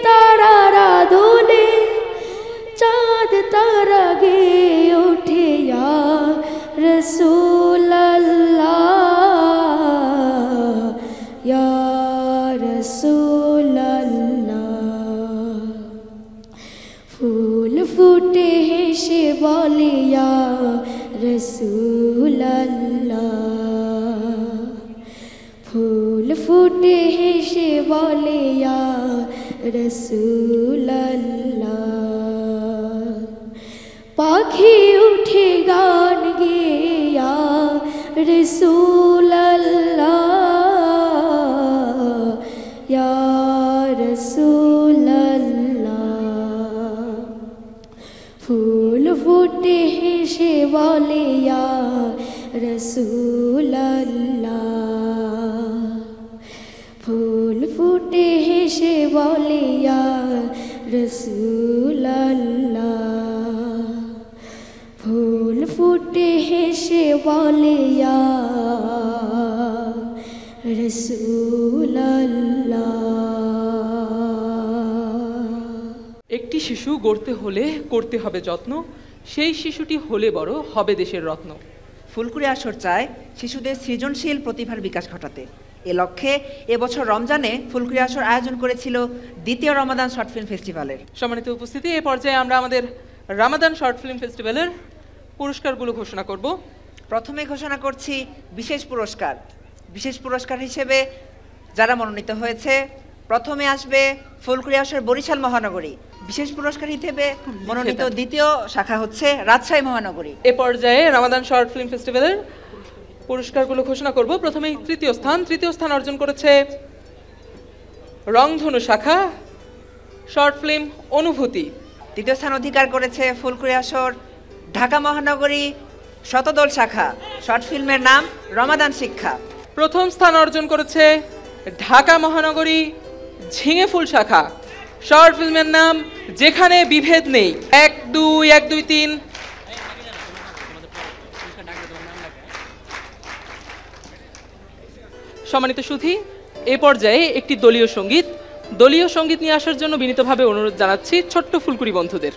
তারারা দোলে, চাঁদ তারা গে ওঠে ইয়া রাসূলুল্লাহ, ইয়া রাসূলুল্লাহ, ফুল ফুটে হেসে বলে ইয়া রাসূলুল্লাহ, ফুল ফুটে হেসে বলে ইয়া রাসূলুল্লাহ, পাখি উঠে গান গে ইয়া রাসূলুল্লাহ, ইয়া রাসূলুল্লাহ, ফুল ফুটে হেসে বলে ইয়া রাসূলুল্লাহ, ফুল ফুটে হেসে বলে ইয়া রাসূলুল্লাহ, ফুল ফুটে হেসে বলে ইয়া রাসূলুল্লাহ। একটি শিশু গড়তে হলে করতে হবে যত্ন, সেই শিশুটি হলে বড় হবে দেশের রত্ন। ফুলকুড়ি আসর চায় শিশুদের সৃজনশীল প্রতিভার বিকাশ ঘটাতে। এ লক্ষ্যে এবছর রমজানে ফুলকুড়ি আসর আয়োজন করেছিল দ্বিতীয় রমাদান শর্ট ফিল্ম ফেস্টিভ্যালের। সম্মানিত উপস্থিতি, এ পর্যায়ে আমরা আমাদের রামাদান শর্ট ফিল্ম ফেস্টিভ্যালের পুরস্কারগুলো ঘোষণা করব। প্রথমে ঘোষণা করছি বিশেষ পুরস্কার। বিশেষ পুরস্কার হিসেবে যারা মনোনীত হয়েছে, প্রথমে আসবে ফুলকুড়ি আসর বরিশাল মহানগরী। বিশেষ পুরস্কার হিসেবে মনোনীত দ্বিতীয় শাখা হচ্ছে রাজশাহী মহানগরী। এ পর্যায়ে রামাদান শর্ট ফিল্ম ফেস্টিভ্যালের পুরস্কারগুলো ঘোষণা করব। প্রথমেই তৃতীয় স্থান অর্জন করেছে রংধনু শাখা শর্ট ফিল্ম অনুভূতি। দ্বিতীয় স্থান অধিকার করেছে ফুলকুড়ি আসর ঢাকা মহানগরী শতদল শাখা, শর্ট ফিল্মের নাম রমাদান শিক্ষা। প্রথম স্থান অর্জন করেছে ঢাকা মহানগরী ঝিঙে ফুল শাখা, শর্ট ফিল্মের নাম যেখানে বিভেদ নেই। 1 2 1 2 3। সম্মানিত সুধী, এ পর্যায়ে একটি দলীয় সঙ্গীত নিয়ে আসার জন্য বিনীতভাবে অনুরোধ জানাচ্ছি ছোট্ট ফুলকুড়ি বন্ধুদের।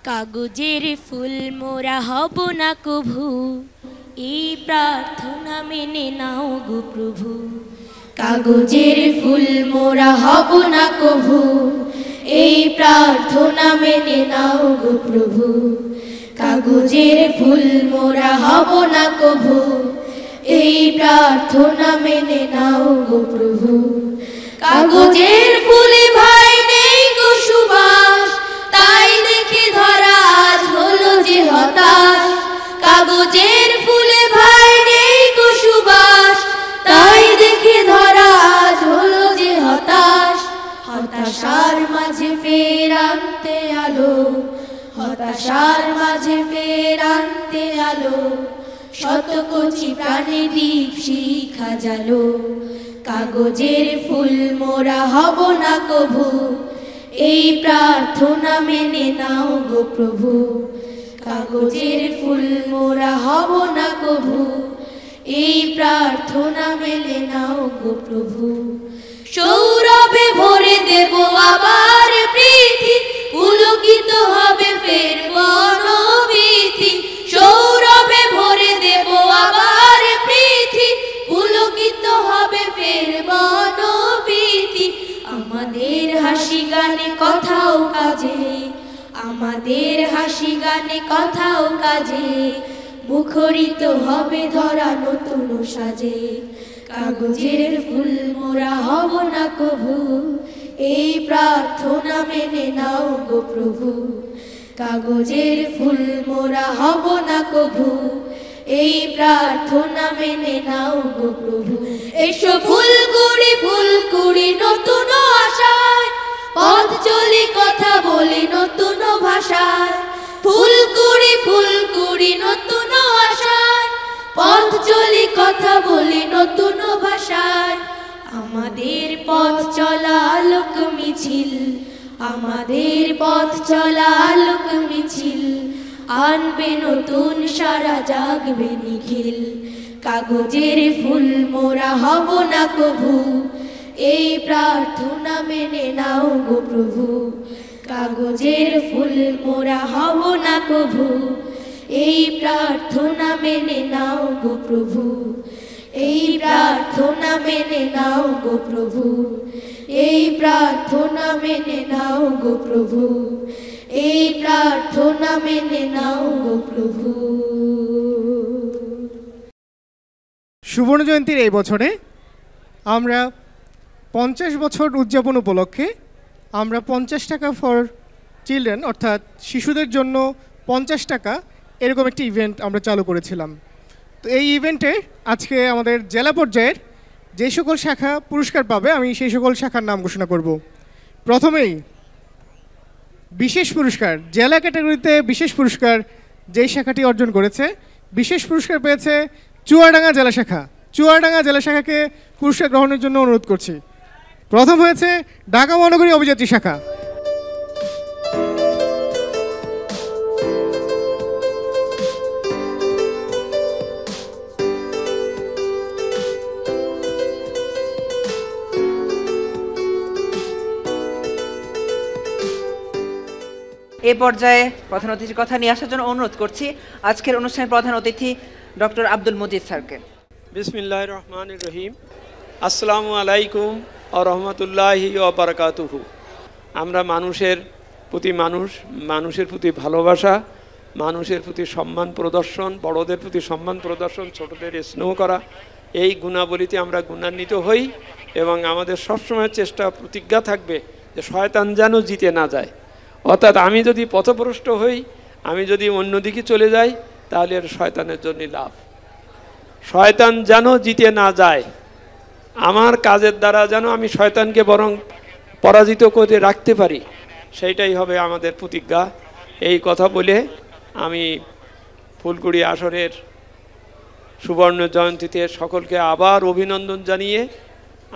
কাগজের ফুল মোরা হব না কভু, এই প্রার্থনা মেনে নাও গো প্রভু। কাগজের ফুল মোরা হব না কভু, এই প্রার্থনা মেনে নাও গো প্রভু। কাগজের ফুল মোরা হব না কভু, এই প্রার্থনা মেনে নাও গো প্রভু। কাগজের ফুলে ভাই নেই গো সুবাস, তাই দেখে ধরা আজ হলো যে হতাশ। কাগজের ফুলে ভাই নেই গো সুবাস, তাই দেখে ধরা আজ হলো যে হতাশ। হতাশার মাঝে ফের আনতে আলো, হতাশার মাঝে ফের আনতে আলো, শত কচি প্রাণে দীপ শিখা জালো। কাগজের ফুল মোরা হব না কভু, এই প্রার্থনা মেনে নাও গো প্রভু। কাগজের ফুল মোরা হব না কভু, এই প্রার্থনা মেনে নাও গো প্রভু। সৌরভে ভরে দেব আবার প্রীতি, পুলকিত হবে ফের বনবীথি। সৌরভে ভরে দেব আবার প্রীতি, পুলকিত হবে ফের বনবীথি। আমাদের হাসি গানে কথাও কাজে, আমাদের হাসি গানে কথাও কাজে, মুখরিত হবে ধরা নতুন সাজে। কাগজের ফুল মোরা হব না কভু, এই প্রার্থনা মেনে নাও গো প্রভু। কাগজের ফুল মোরা হব না কভু, এই প্রার্থনা মেনে নাও গো প্রভু। এসো ফুলকুড়ি নতুন আশায়, পথ চলি কথা বলি নতুন ভাষায়। ফুলকুড়ি নতুন আশায়, পথ চলি কথা বলি নতুন ভাষায়। আমাদের পথ চলা আলোক মিছিল, আমাদের পথ চলা আলোক মিছিল, আনবে নতুন সারা জাগবে নিখিল। কাগজের ফুল মোরা হব না কভু, এই প্রার্থনা মেনে নাও গো প্রভু। কাগজের ফুল মোরা হব না কভু, এই প্রার্থনা মেনে নাও গো প্রভু। এই প্রার্থনা মেনে নাও গো প্রভু, এই প্রার্থনা মেনে নাও গো প্রভু। এই প্রার্থনা মেনে নাও গো প্রভু। সুবর্ণ জয়ন্তীর এই বছরে আমরা 50 বছর উদযাপন উপলক্ষে আমরা 50 টাকা ফর চিলড্রেন অর্থাৎ শিশুদের জন্য 50 টাকা এরকম একটি ইভেন্ট আমরা চালু করেছিলাম। তো এই ইভেন্টে আজকে আমাদের জেলা পর্যায়ের যে সকল শাখা পুরস্কার পাবে আমি সেই সকল শাখার নাম ঘোষণা করব। প্রথমেই বিশেষ পুরস্কার, জেলা ক্যাটাগরিতে বিশেষ পুরস্কার যেই শাখাটি অর্জন করেছে, বিশেষ পুরস্কার পেয়েছে চুয়াডাঙ্গা জেলা শাখা। চুয়াডাঙ্গা জেলা শাখাকে পুরস্কার গ্রহণের জন্য অনুরোধ করছি। প্রথম হয়েছে ঢাকা মহানগরী অভিযাত্রী শাখা। এ এ পর্যায়ে প্রধান অতিথির কথা নিয়ে আসার জন্য অনুরোধ করছি আজকের অনুষ্ঠানের প্রধান অতিথি ডক্টর আব্দুল মজিদ স্যারকে। বিসমিল্লাহির রহমানির রহিম। আসসালামু আলাইকুম ওয়া রাহমাতুল্লাহি ওয়া বারাকাতুহু। আমরা মানুষের প্রতি মানুষের প্রতি ভালোবাসা, মানুষের প্রতি সম্মান প্রদর্শন, বড়দের প্রতি সম্মান প্রদর্শন, ছোটদের স্নেহ করা, এই গুণাবলীতে আমরা গুণান্বিত হই এবং আমাদের সবসময় চেষ্টা প্রতিজ্ঞা থাকবে যে শয়তান যেন জিতে না যায়। অর্থাৎ আমি যদি পথভ্রষ্ট হই, আমি যদি অন্যদিকে চলে যাই, তাহলে এর শয়তানের জন্য লাভ। শয়তান যেন জিতে না যায়, আমার কাজের দ্বারা যেন আমি শয়তানকে বরং পরাজিত করে রাখতে পারি, সেইটাই হবে আমাদের প্রতিজ্ঞা। এই কথা বলে আমি ফুলকুড়ি আসরের সুবর্ণ জয়ন্তীতে সকলকে আবার অভিনন্দন জানিয়ে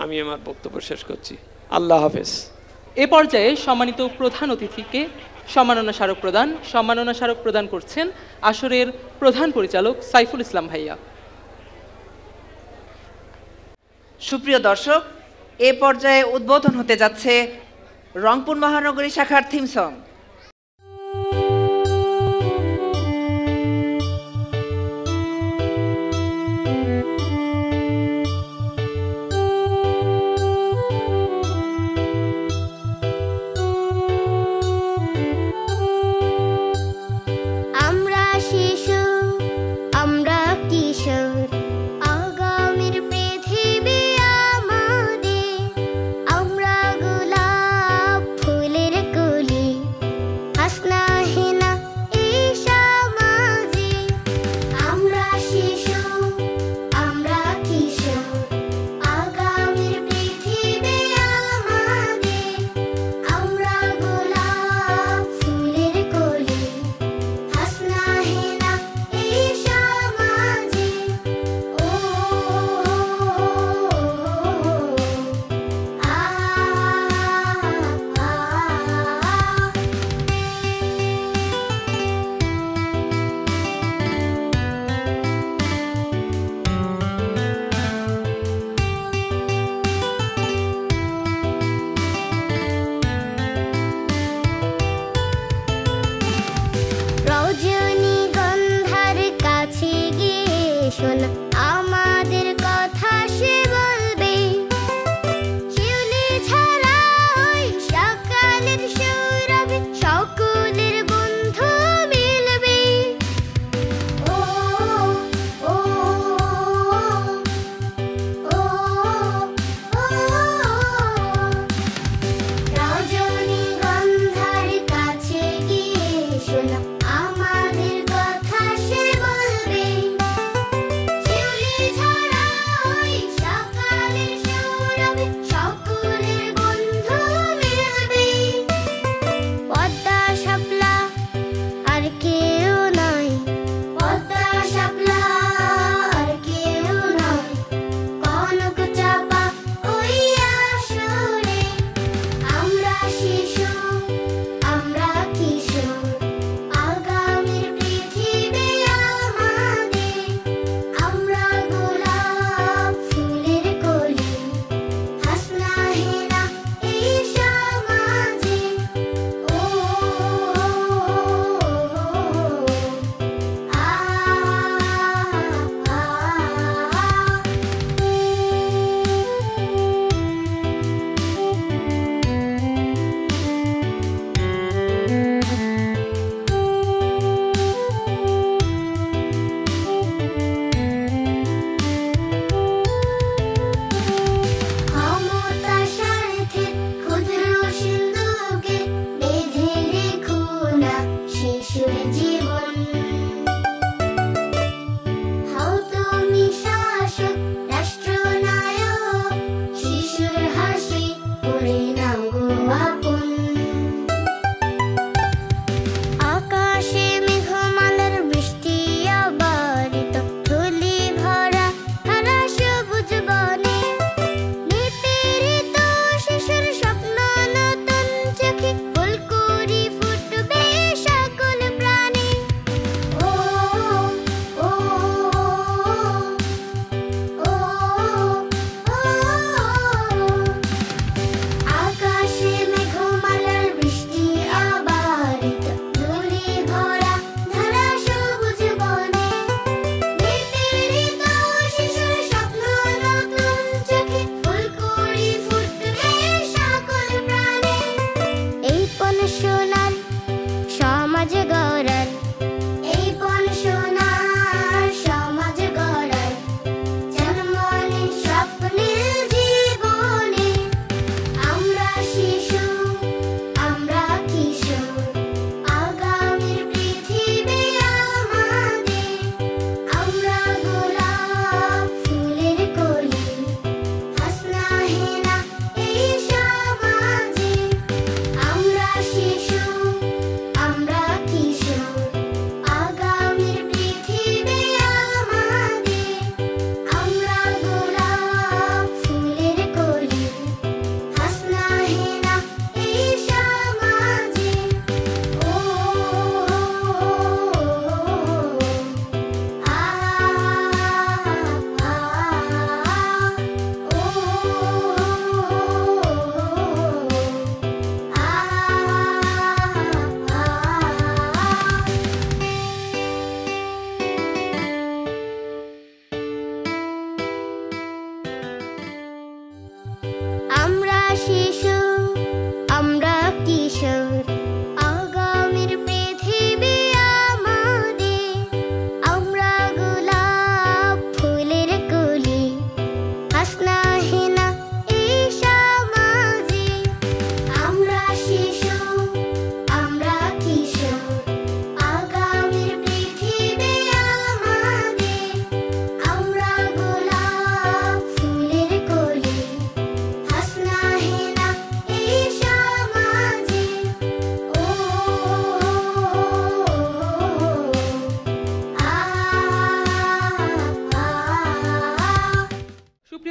আমি আমার বক্তব্য শেষ করছি। আল্লাহ হাফেজ। এ পর্যায়ে সম্মানিত প্রধান অতিথিকে সম্মাননা স্মারক প্রদান করছেন আসরের প্রধান পরিচালক সাইফুল ইসলাম ভাইয়া। সুপ্রিয় দর্শক, এ পর্যায়ে উদ্বোধন হতে যাচ্ছে রংপুর মহানগরী শাখার থিম সং। আমরা শিশু, আমরা কিশোর, আগামীর পৃথিবী আমাদের। আমরা গোলাপ ফুলের কলি, হাসনা হেনা এই সমাজে। আমরা শিশু, আমরা কিশোর, আগামীর পৃথিবী আমাদের। আমরা গোলাপ ফুলের কলি, হাসনা হেনা এই সমাজে। ও রজনীগন্ধার কাছে গিয়ে শোনা আমাদের কথা সে বলবে। শিউলি ছাড়া ওই সকালের সৌরভে সকলের বন্ধু মিলবে। ও ও ও ও রজনীগন্ধার কাছে গিয়ে শোনা আমাদের কথা সে বলবে। শিউলি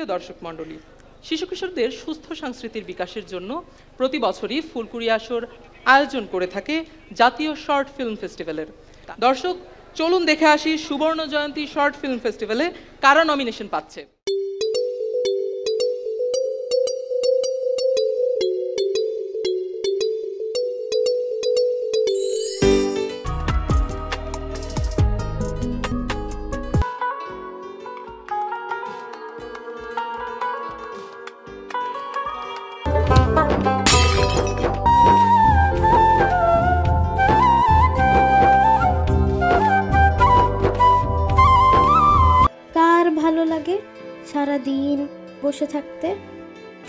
সুপ্রিয় দর্শক মণ্ডলী, শিশু কিশোরদের সুস্থ সংস্কৃতির বিকাশের জন্য প্রতি বছরই ফুলকুড়ি আসর আয়োজন করে থাকে জাতীয় শর্ট ফিল্ম ফেস্টিভ্যালের। দর্শক, চলুন দেখে আসি সুবর্ণ জয়ন্তী শর্ট ফিল্ম ফেস্টিভ্যালে কারা নমিনেশন পাচ্ছে। কার ভালো লাগে সারাদিন বসে থাকতে,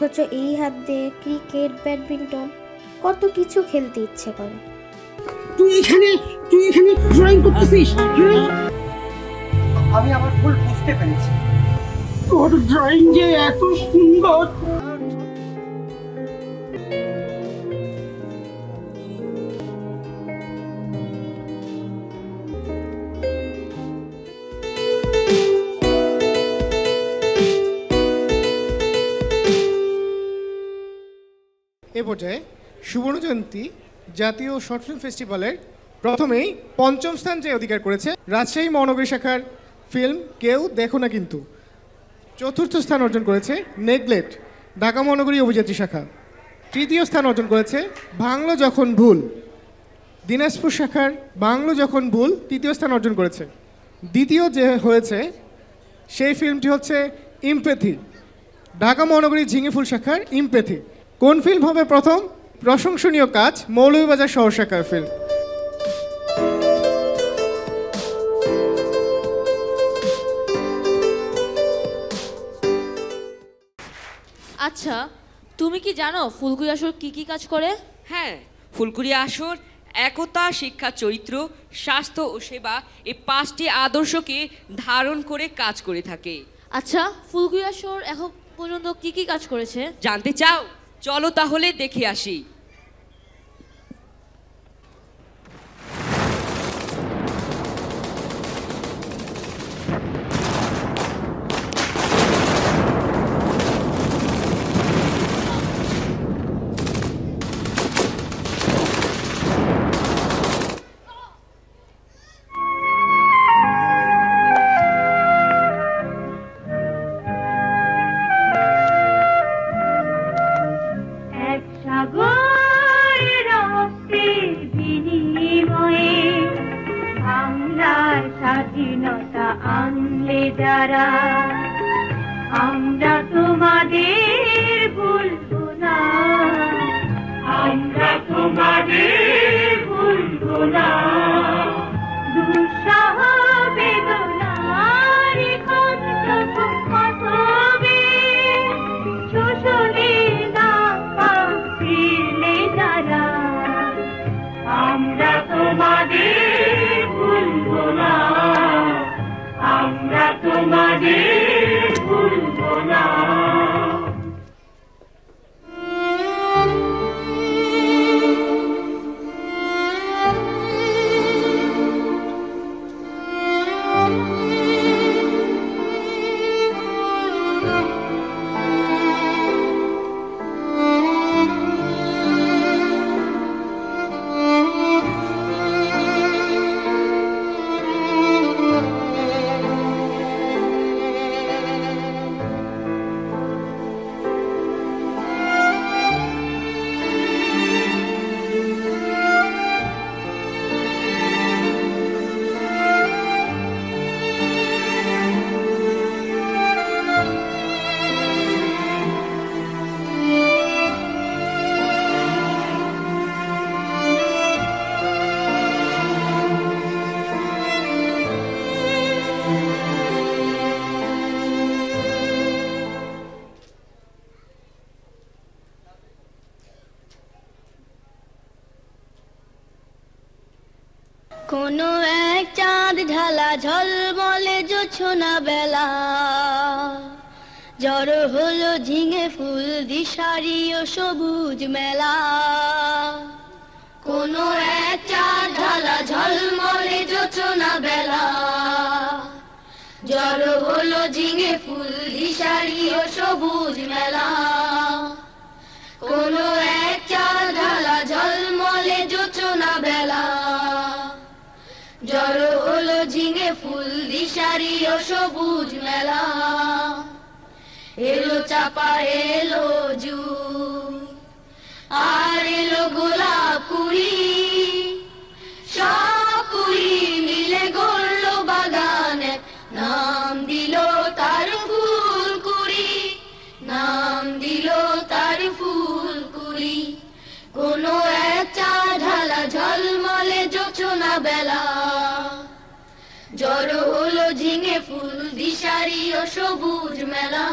অথচ এই হাত দিয়ে ক্রিকেট, ব্যাডমিন্টন কত কিছু খেলতে ইচ্ছে করে। তুই এখানে ড্রয়িং করতেছিস? আমি আমার ভুল বুঝতে পেরেছি। তোর ড্রয়িং যে এত সুন্দর। এ পর্যায়ে সুবর্ণ জয়ন্তী জাতীয় শর্ট ফিল্ম ফেস্টিভ্যালের প্রথমেই পঞ্চম স্থান যে অধিকার করেছে রাজশাহী মহানগরী শাখার ফিল্ম কেউ দেখো না কিন্তু। চতুর্থ স্থান অর্জন করেছে নেগলেট ঢাকা মহানগরী অভিযাত্রী শাখা। তৃতীয় স্থান অর্জন করেছে বাংলো যখন ভুল দিনাজপুর শাখার বাংলো যখন ভুল তৃতীয় স্থান অর্জন করেছে। দ্বিতীয় যে হয়েছে সেই ফিল্মটি হচ্ছে ইমপ্যাথি ঢাকা মহানগরী ঝিঙেফুল শাখার ইমপ্যাথি। কোন ফিল্ম হবে প্রথম? প্রশংসনীয় কাজ মৌলভীবাজার শহর শাখার ফিল্ম। আচ্ছা, তুমি কি জানো ফুলকুড়ি আসর কি কি কাজ করে? হ্যাঁ, ফুলকুড়ি আসর একতা, শিক্ষা, চরিত্র, স্বাস্থ্য ও সেবা এই 5টি আদর্শকে ধারণ করে কাজ করে থাকে। আচ্ছা, ফুলকুড়ি আসর এখন পর্যন্ত কি কি কাজ করেছে জানতে চাও? চলো তাহলে দেখে আসি। স্বাধীনতা আনলে যারা, আমরা তোমাদের ভুলবো না, আমরা তোমাদের ভুলবো না। দুঃসাহ বেদনার কষ্টবে শোষণের দাপা ফিরলে যারা, আমরা তোমাদের ভুলবো না, আমরা তোমাদের ভুলবো না। কোনো এক চাঁদ ঢালা ঝলমলে জোছনা বেলা, জড়ো হলো ঝিঙে ফুল দিশারি ও সবুজ মেলা। কোনো এক চাঁদ ঢালা ঝলমলে জোছনা বেলা, জড়ো হলো ঝিঙে ফুল দিশারি ও সবুজ মেলা কোনো এক চাল ঢালা ঝলমলে জোছনা বেলা জড়ো হলো ঝিঙে ফুল দিশারি ও সবুজ মেলা এলো চাপা এলো জুই আর এলো গোলাপ কুড়ি সব কুড়ি মিলে গড়লো বাগান নাম দিল তার ফুলকুড়ি নাম দিল তার ফুলকুড়ি কোনো এক চাল ঢালা ঝলমলে জোছনা বেলা জড়ো হলো ঝিঙে ফুল দিশারি ও সবুজ মেলা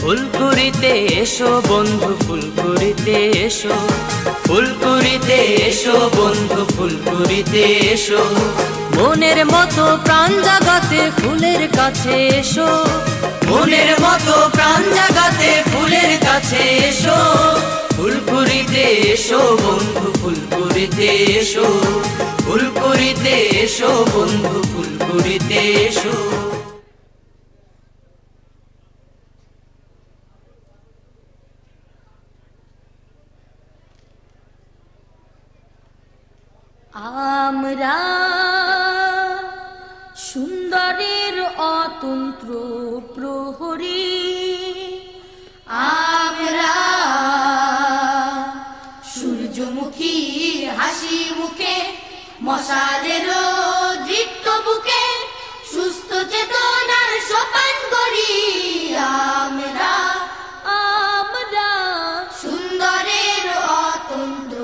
ফুলকুড়িতে এসো বন্ধু ফুলকুড়িতে এসো ফুলকুড়িতে এসো বন্ধু ফুলকুড়িতে এসো মনের মতো প্রাণ জাগাতে ফুলের কাছে এসো মনের মতো প্রাণ জাগাতে ফুলের কাছে এসো ফুলকুড়িতে এসো বন্ধু ফুলকুড়িতে এসো ফুলকুড়িতে এসো বন্ধু ফুলকুড়িতে এসো আমরা সুন্দরের অতন্ত্র প্রহরী আমরা সূর্যমুখী হাসি মুখে মশালের দৃপ্ত বুকে সুস্থ চেতনার সোপান করি আমরা আমরা সুন্দরের অতন্ত্র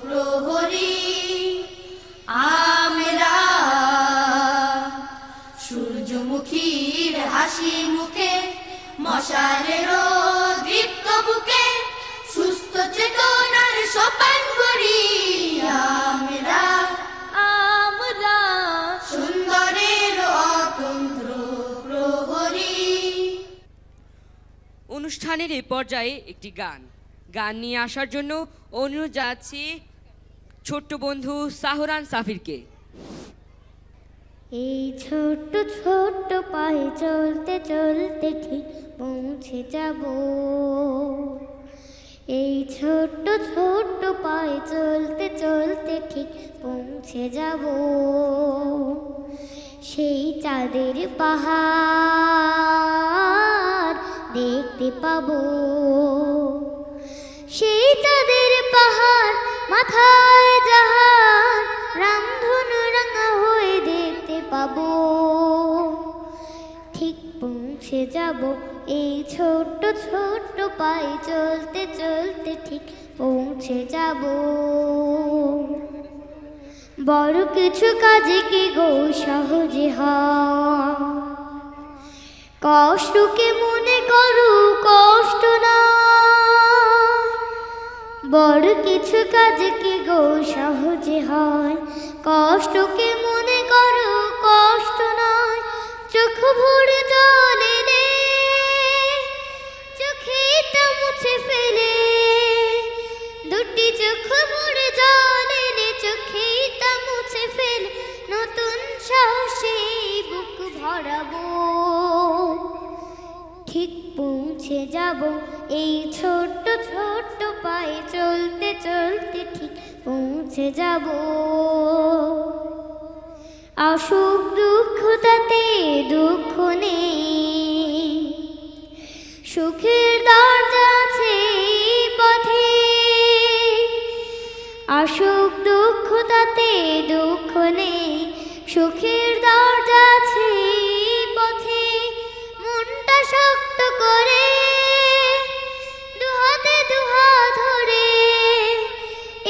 প্রহরী আমরা সূর্যমুখীর হাসি মুখে মশালের দীপ্ত বুকে সুস্থ চেতনার সোপান করি আমরা আমরা সুন্দরের অতন্ত্র প্রহরী অনুষ্ঠানের এই পর্যায়ে একটি গান নিয়ে আসার জন্য অনুরোধ জানাচ্ছি ছোট্ট বন্ধু সাহরান সাফিরকে। এই ছোট্ট ছোট্ট পায়ে চলতে চলতে ঠিক পৌঁছে যাব এই ছোট্ট ছোট্ট পায়ে চলতে চলতে ঠিক পৌঁছে যাব সেই চাঁদের পাহাড় দেখতে পাবো সেই চাঁদের পাহাড় মাথায় জাহাজ রামধনু রাঙা হয়ে দেখতে পাবো ঠিক পৌঁছে যাব এই ছোট্ট ছোট্ট পায়ে চলতে চলতে ঠিক পৌঁছে যাব বড় কিছু কাজে কি গো সহজে হয় কষ্টকে মনে করো কষ্ট না বড় কিছু কাজ কি গো সহজে হয় কষ্টকে মনে করো কষ্ট নয় চোখ ভরে জল এলে চোখে তা মুছে ফেলে দুটি চোখ ভরে জল এলে চোখে তা মুছে ফেলে নতুন সাহসে বুক ভরাবো ঠিক পৌঁছে যাব এই ছোট্ট ছোট্ট পায়ে চলতে চলতে ঠিক পৌঁছে যাব আসুক দুঃখ তাতে দুঃখ নেই সুখের দরজা আছে পথে আসুক দুঃখ তাতে দুঃখ নেই সুখের দরজা আছে পথে মনটা শক্ত করে দুহাতে দুহাত ধরে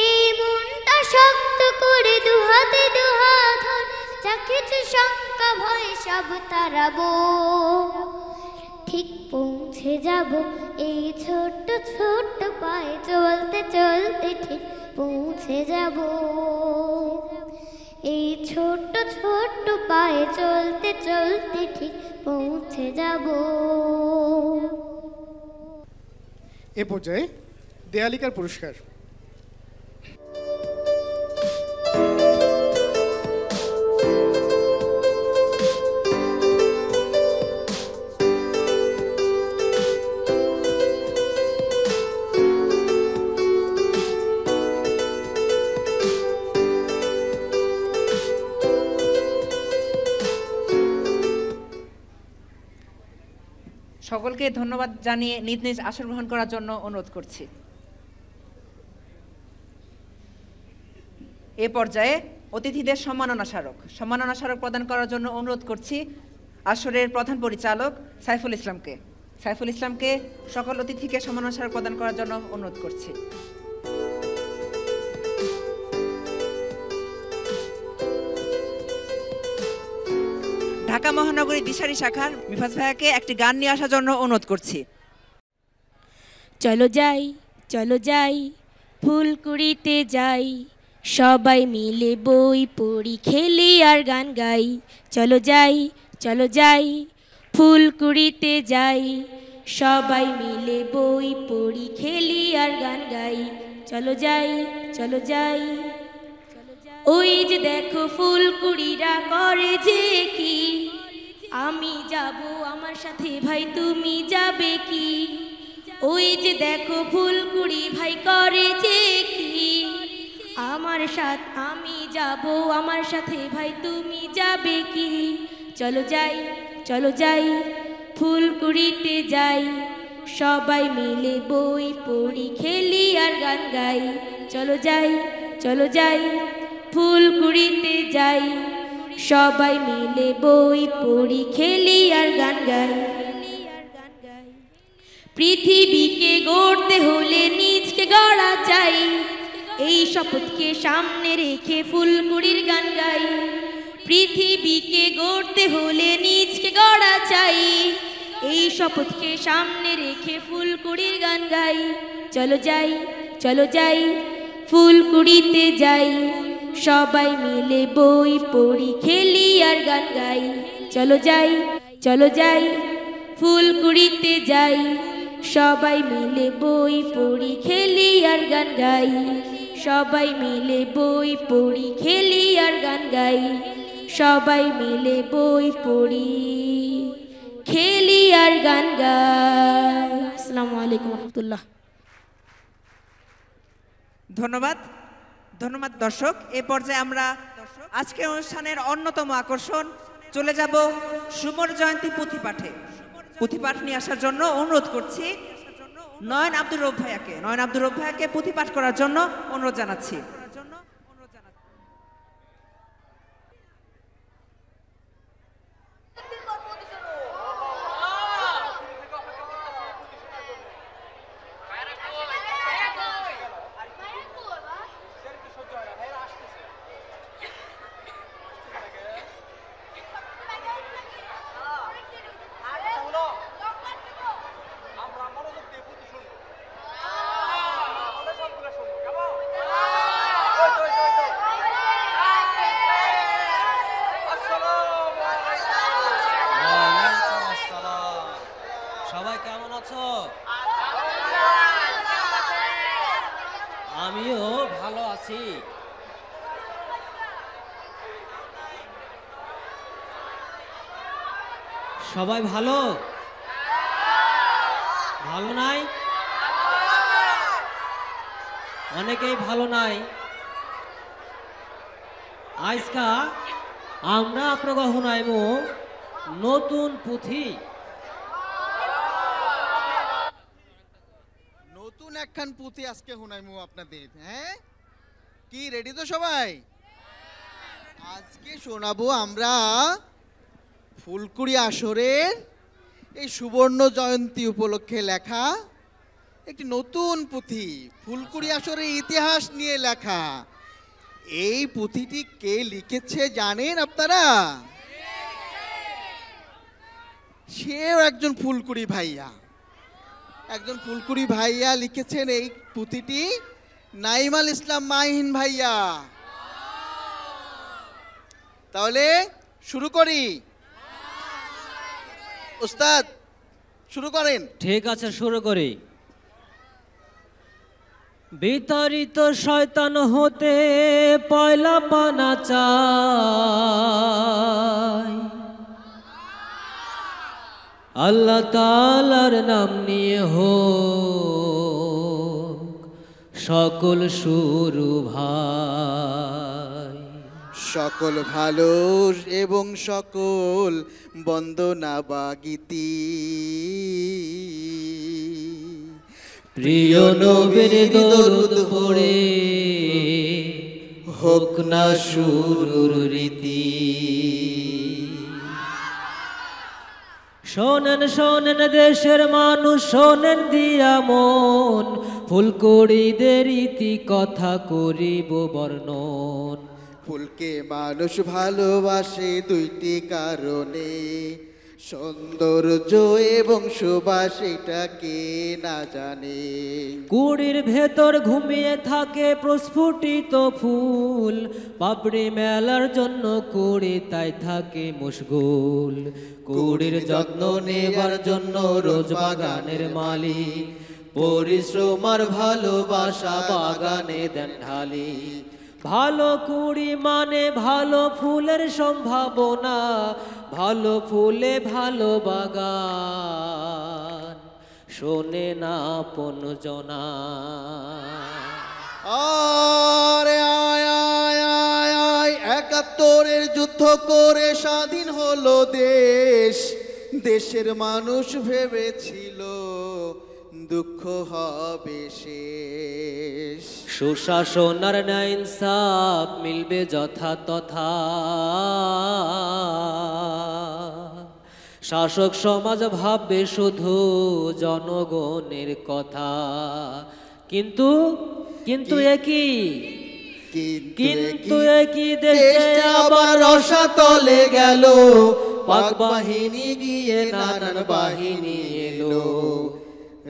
এই মনটা শক্ত করে দুহাতে দুহাত ধরে যা কিছু শঙ্কা ভয় সব তাড়াবো ঠিক পৌঁছে পৌঁছে যাব এই ছোট্ট ছোট্ট পায়ে চলতে চলতে ঠিক পৌঁছে যাব এই ছোট্ট ছোট্ট পায়ে চলতে চলতে ঠিক পৌঁছে যাব। এ পর্যায়ে দেয়ালিকার পুরস্কার। সকলকে ধন্যবাদ জানিয়ে নিজ নিজ আসন গ্রহণ করার জন্য অনুরোধ করছি। এ পর্যায়ে অতিথিদের সম্মাননা স্মারক প্রদান করার জন্য অনুরোধ করছি আসরের প্রধান পরিচালক সাইফুল ইসলামকে সকল অতিথিকে সম্মাননা স্মারক প্রদান করার জন্য অনুরোধ করছি। ঢাকা মহানগরী দিশারি শাখার মিফাজ ভাইয়াকে একটি গান নিয়ে আসার জন্য অনুরোধ করছি। চলো যাই ফুলকুড়িতে যাই, সবাই মিলে বই পড়ি খেলি আর গান গাই। চলো যাই ফুলকুড়িতে যাই, সবাই মিলে বই পড়ি খেলি আর গান গাই। চলো যাই ওই যে দেখো ফুলকুড়িরা করে যে কি, আমি যাব আমার সাথে ভাই তুমি যাবে কি? ওই যে দেখো ফুলকুড়ি ভাই করে যে কি, আমার সাথে আমি যাব আমার সাথে ভাই তুমি যাবে কি? চলো যাই ফুলকুড়িতে যাই, সবাই মিলে বই পড়ি খেলি আর গান গাই। চলো যাই ফুলকুড়িতে যাই, সবাই মিলে বই পড়ি খেলি আর গান গাই। পৃথিবীকে গড়তে হলে নিজকে গড়া চাই, এই শপথকে সামনে রেখে ফুলকুড়ির গান গাই। পৃথিবীকে গড়তে হলে নিজকে গড়া চাই, এই শপথকে সামনে রেখে ফুলকুড়ির গান গাই। চলো যাই ফুলকুড়িতে যাই, সবাই মিলে বই পড়ি খেলি আর গান গাই। চলো যাই ফুলকুড়িতে যাই, সবাই মিলে বই পড়ি খেলি আর গান গাই। সবাই মিলে বই পড়ি খেলি আর গান গাই। সবাই মিলে বই পড়ি খেলি আর গান গাই। আসসালামু আলাইকুম রহমতুল্লাহ। ধন্যবাদ দর্শক। এ পর্যায়ে আমরা আজকের অনুষ্ঠানের অন্যতম আকর্ষণ চলে যাব সুবর্ণ জয়ন্তী পুঁথিপাঠ নিয়ে আসার জন্য অনুরোধ করছি নয়ন আব্দুর রব ভাইয়াকে পুঁথিপাঠ করার জন্য অনুরোধ জানাচ্ছি। সবাই কেমন আছো? আমিও ভালো আছি। সবাই ভালো নাই? অনেকেই ভালো নাই। আজকা আমরা আপনাকে শুনাইব নতুন পুঁথি। নতুন একখান পুঁথি আজকে শুনাইমু আপনাদের। হ্যাঁ, কি রেডি তো সবাই? আজকে শোনাবো আমরা ফুলকুড়ি আসরের এই সুবর্ণ জয়ন্তী উপলক্ষে লেখা একটি নতুন পুঁথি, ফুলকুড়ি আসরের ইতিহাস নিয়ে লেখা। এই পুঁথিটি কে লিখেছে জানেন আপনারা? সেও একজন ফুলকুড়ি ভাইয়া। একজন ফুলকুড়ি ভাইয়া লিখেছেন এই পুঁথিটি, নাইমাল ইসলাম মাহিন ভাইয়া। তাহলে শুরু করি। উস্তাদ শুরু করেন। ঠিক আছে, শুরু করি। বিতাড়িত শয়তান হতে পয়লা পানা চাই, আল্লাহ তাআলার নাম নিয়ে হোক সকল শুরু ভাই। সকল ভালো এবং সকল বন্দনা বা গীতি প্রিয় নবীর দরুদ পড়ে হোক না শুরুর রীতি। শোনেন শোনেন দেশের মানুষ, শোনেন দিয়া মন, ফুলকুড়িদের রীতি কথা করিব বর্ণন। ফুলকে মানুষ ভালোবাসে দুইটি কারণে, সৌন্দর্য এবং সুবাস, এটা কে না জানে। কুড়ির ভেতর ঘুমিয়ে থাকে প্রস্ফুটিত ফুল, পাপড়ি মেলার জন্য কুড়ি তাই থাকে মশগুল। কুড়ির যত্ন নেবার জন্য রোজ বাগানের মালি, পরিশ্রম আর ভালোবাসা বাগানে দেন ঢালি। ভালো কুড়ি মানে ভালো ফুলের সম্ভাবনা, ভালো ফুলে ভালো বাগান, শোনে না আপন জনা। আরে আয় আয় আয় আয়, ৭১-এর যুদ্ধ করে স্বাধীন হলো দেশ, দেশের মানুষ ভেবেছিল দুঃখ হবে শেষ। সুশাসন আর ন্যায় ইনসাফ মিলবে যথা তথা, শাসক সমাজ ভাববে শুধু জনগণের কথা। কিন্তু কিন্তু একই দেশে আবার রসাতলে গেল, পাক বাহিনী গিয়ে নানান বাহিনী এলো।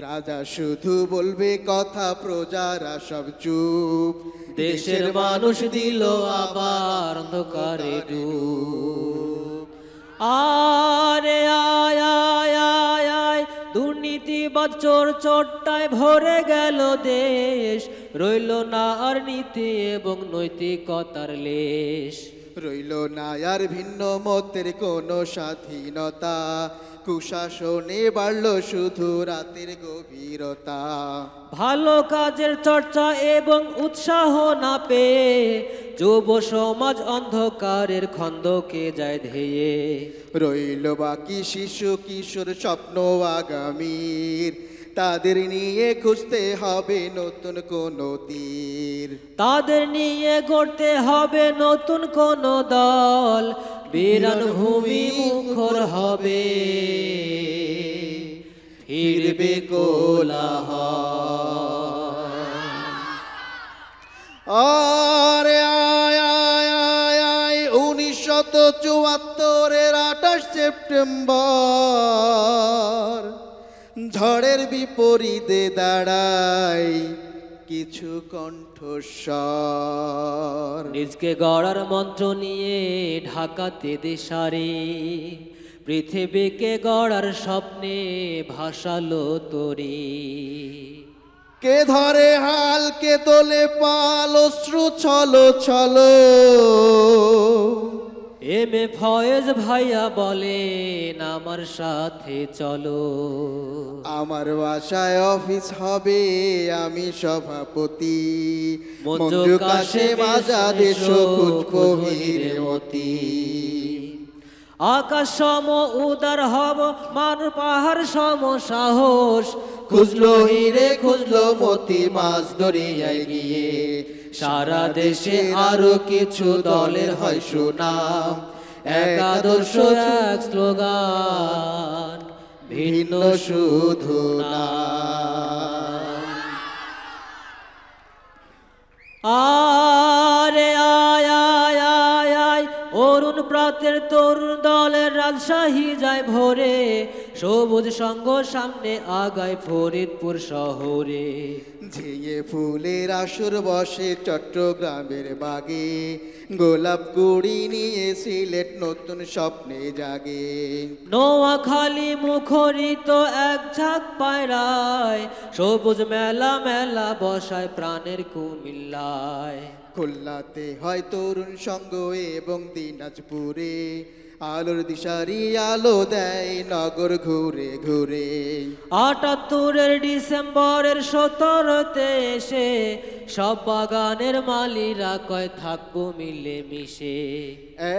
রাজা শুধু বলবে কথা, প্রজারা সব চুপ, দেশের মানুষ দিল আবার অন্ধকারে ডুব। আরে আয় আয় আয় আয়, দুর্নীতিবাদ চোর চোরটায় ভরে গেল দেশ, রইল না আর নীতি এবং নৈতিকতার লেশ। রইল না আর ভিন্ন মতের কোনো স্বাধীনতা, কুশাসনে বাড়ল শুধু রাতের গভীরতা। ভালো কাজের চর্চা এবং উৎসাহ না পেয়ে যুব সমাজ অন্ধকারের খন্দকে যায় ধেয়ে। রইল বাকি শিশু কিশোর স্বপ্ন আগামীর, তাদের নিয়ে খুঁজতে হবে নতুন কোন তীর। তাদের নিয়ে গড়তে হবে নতুন কোন দল, বিরান ভূমি মুখর হবে ফিরবে কোলাহল। আরে আয় আয় আয় আয়, ১৯৭৪-এর ২৮ সেপ্টেম্বর, ঝড়ের বিপরীতে দাঁড়ায় কিছু কণ্ঠস্বর। নিজকে গড়ার মন্ত্র নিয়ে ঢাকাতে দেশারে, পৃথিবীকে গড়ার স্বপ্নে ভাসালো তোরে। কে ধরে হাল, কে তোলে পাল, অশ্রু ছলো ছলো। এম এ ফয়েজ ভাইয়া বলেন আমার সাথে চলো। আমার বাসায় অফিস হবে, আমি সভাপতি, মঞ্জু কাশেম আজাদ কুচকহির মতি। আকাশ সম উদার হব, মান পাহাড় সম সাহস, খুঁজলো হিরে খুঁজলো মতি মাছ দরিয়ায় গিয়ে। সারা দেশে আরো কিছু দলের হয় সুনাম, এক আদর্শ এক স্লোগান, ভিন্ন শুধু নাম। আরে আয় আয় আয় আয়, অরুণ প্রাতের তরুণ দলের রাজশাহী যায় ভোরে, সবুজ সঙ্গ সামনে আগায় ফরিদপুর শহরে। ঝিঙে ফুলের আসর বসে চট্টগ্রামের বাগে, গোলাপ কুড়ি নিয়ে সিলেট নতুন স্বপ্নে জাগে। নোয়াখালী মুখরিত এক ঝাঁক পায়রায়, সবুজ মেলা মেলা বসায় প্রাণের কুমিল্লায়। খুলনাতে হয় তরুণ সঙ্গ এবং দিনাজপুরে, আলোর দিশারি আলো দেয় নগর ঘুরে ঘুরে। ৭৮ ডিসেম্বরের 17তে এসে সব বাগানের মালিরা কয় থাকবো মিলে মিশে।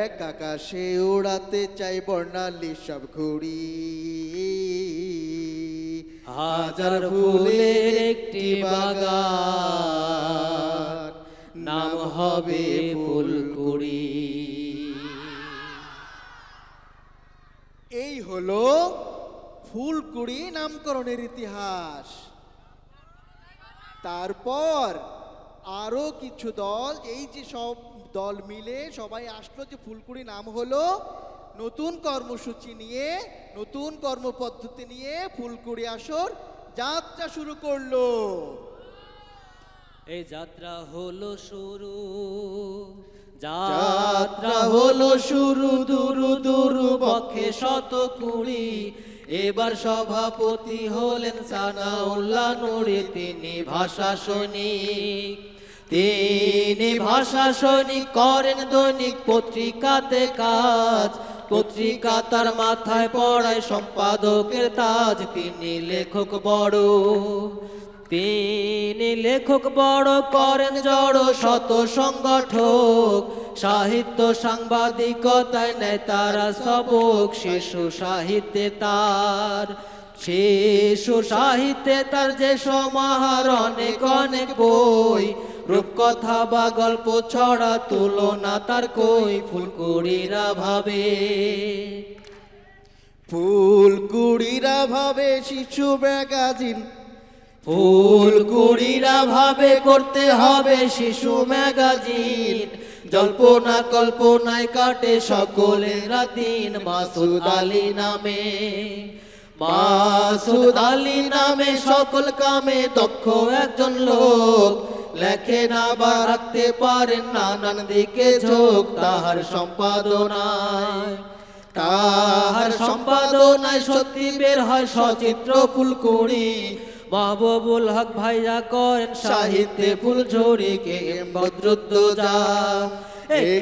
এক আকাশে উড়াতে চাই বর্ণালী সব ঘুড়ি, হাজার ফুলের একটি বাগান, নাম হবে ফুলকুড়ি। এই হলো ফুলকুড়ি নামকরণের ইতিহাস। তারপর আরো কিছু দল, এই যে সব দল মিলে সবাই আসলো, যে ফুলকুড়ি নাম হলো, নতুন কর্মসূচি নিয়ে নতুন কর্মপদ্ধতি নিয়ে ফুলকুড়ি আসর যাত্রা শুরু করলো। এই যাত্রা হলো শুরু, যাত্রা হলো শুরু, দুরু দুরু বক্ষে 120। এবার সভাপতি হলেন সানাউল্লাহ নুরি, তিনি ভাষা সৈনিক। তিনি ভাষা সৈনিক করেন দৈনিক পত্রিকাতে কাজ, পত্রিকা তার মাথায় পড়ায় সম্পাদকের তাজ। তিনি লেখক বড়, তিনি লেখক বড়, করেন জড় শত সংগঠক। সাহিত্য সাংবাদিকতায় নেয় তারা সবক, শিশু সাহিত্যে তার, শিশু সাহিত্যে তার যে সমাহার অনেক অনেক বই। রূপকথা বা গল্প ছড়া তুলনা তার কই। ফুলকুড়িরা ভাবে, ফুলকুড়িরা ভাবে শিশু ম্যাগাজিন, ফুলকুড়িরা ভাবে করতে হবে শিশু ম্যাগাজিন। জল্পনা কল্পনায় কাটে সকলের দিন। মাসুদ আলী নামে, মাসুদ আলী নামে সকল কামে দক্ষ একজন লোক। লেখেন আবার রাখতে পারেন নানান দিকে ঝোঁক। তাহার সম্পাদনায়, তাহার সম্পাদনায় সত্যি বের হয় সচিত্র ফুলকুড়ি। মাহবুবুল হক ভাইয়া করেন সাহিত্যে ফুলঝুরি। K M Badruddoza, K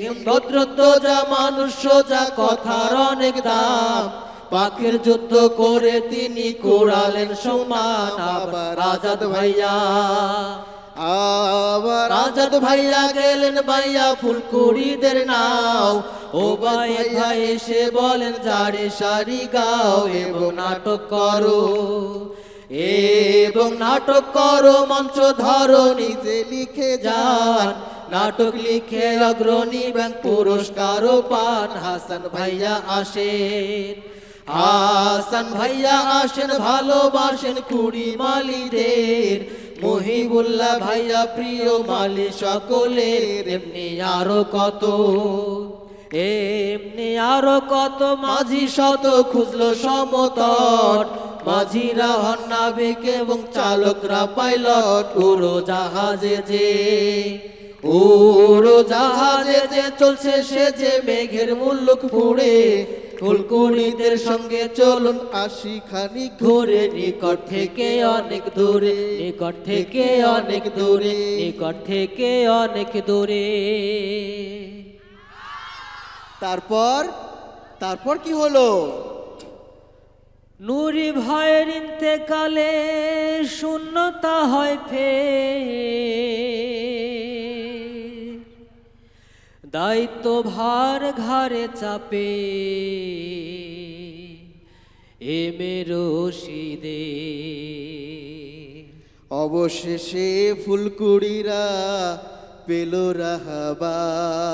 M Badruddoza মানুষ সোজা, কথার অনেক দাম। পাখির যুদ্ধ করে তিনি কুড়ালেন সম্মান। আবার আজাদ ভাইয়া, আবার আজাদ ভাইয়া গেলেন বাইয়া ফুলকুড়িদের নাও। ও ভাই ভাই এসে বলেন জারি সারি গাও এবং নাটক করো, এবং নাটক করো, মঞ্চ ধরো, নিজে লিখে যান। নাটক লিখে অগ্রণী ব্যাংক পুরস্কারও পান। হাসান ভাইয়া আসেন, হাসান ভাইয়া আসেন, ভালোবাসেন কুড়ি মালিদের। মহিবুল্লাহ ভাইয়া প্রিয় মালি সকলের। এমনি আরো কত, এমনি আরো কত মাঝি শত খুঁজলো সমতট। মাঝিরা হন নাবিক এবং চালকরা পাইলট। উড়ো জাহাজে যে, উড়ো জাহাজে যে চলছে সে যে মেঘের মুল্লুক ফুড়ে। ফুলকুড়িদের সঙ্গে চলুন আসি খানি ঘুরে। নিকট থেকে অনেক দূরে, নিকট থেকে অনেক দূরে, নিকট থেকে অনেক দূরে। তারপর তারপর কি হলো? নুরি ভাইয়ের ইন্তেকালে শূন্যতা হয় ফের। দায়িত্ব ভার ঘাড়ে চাপে রশিদে। অবশেষে ফুলকুড়িরা পেল রাহাবার।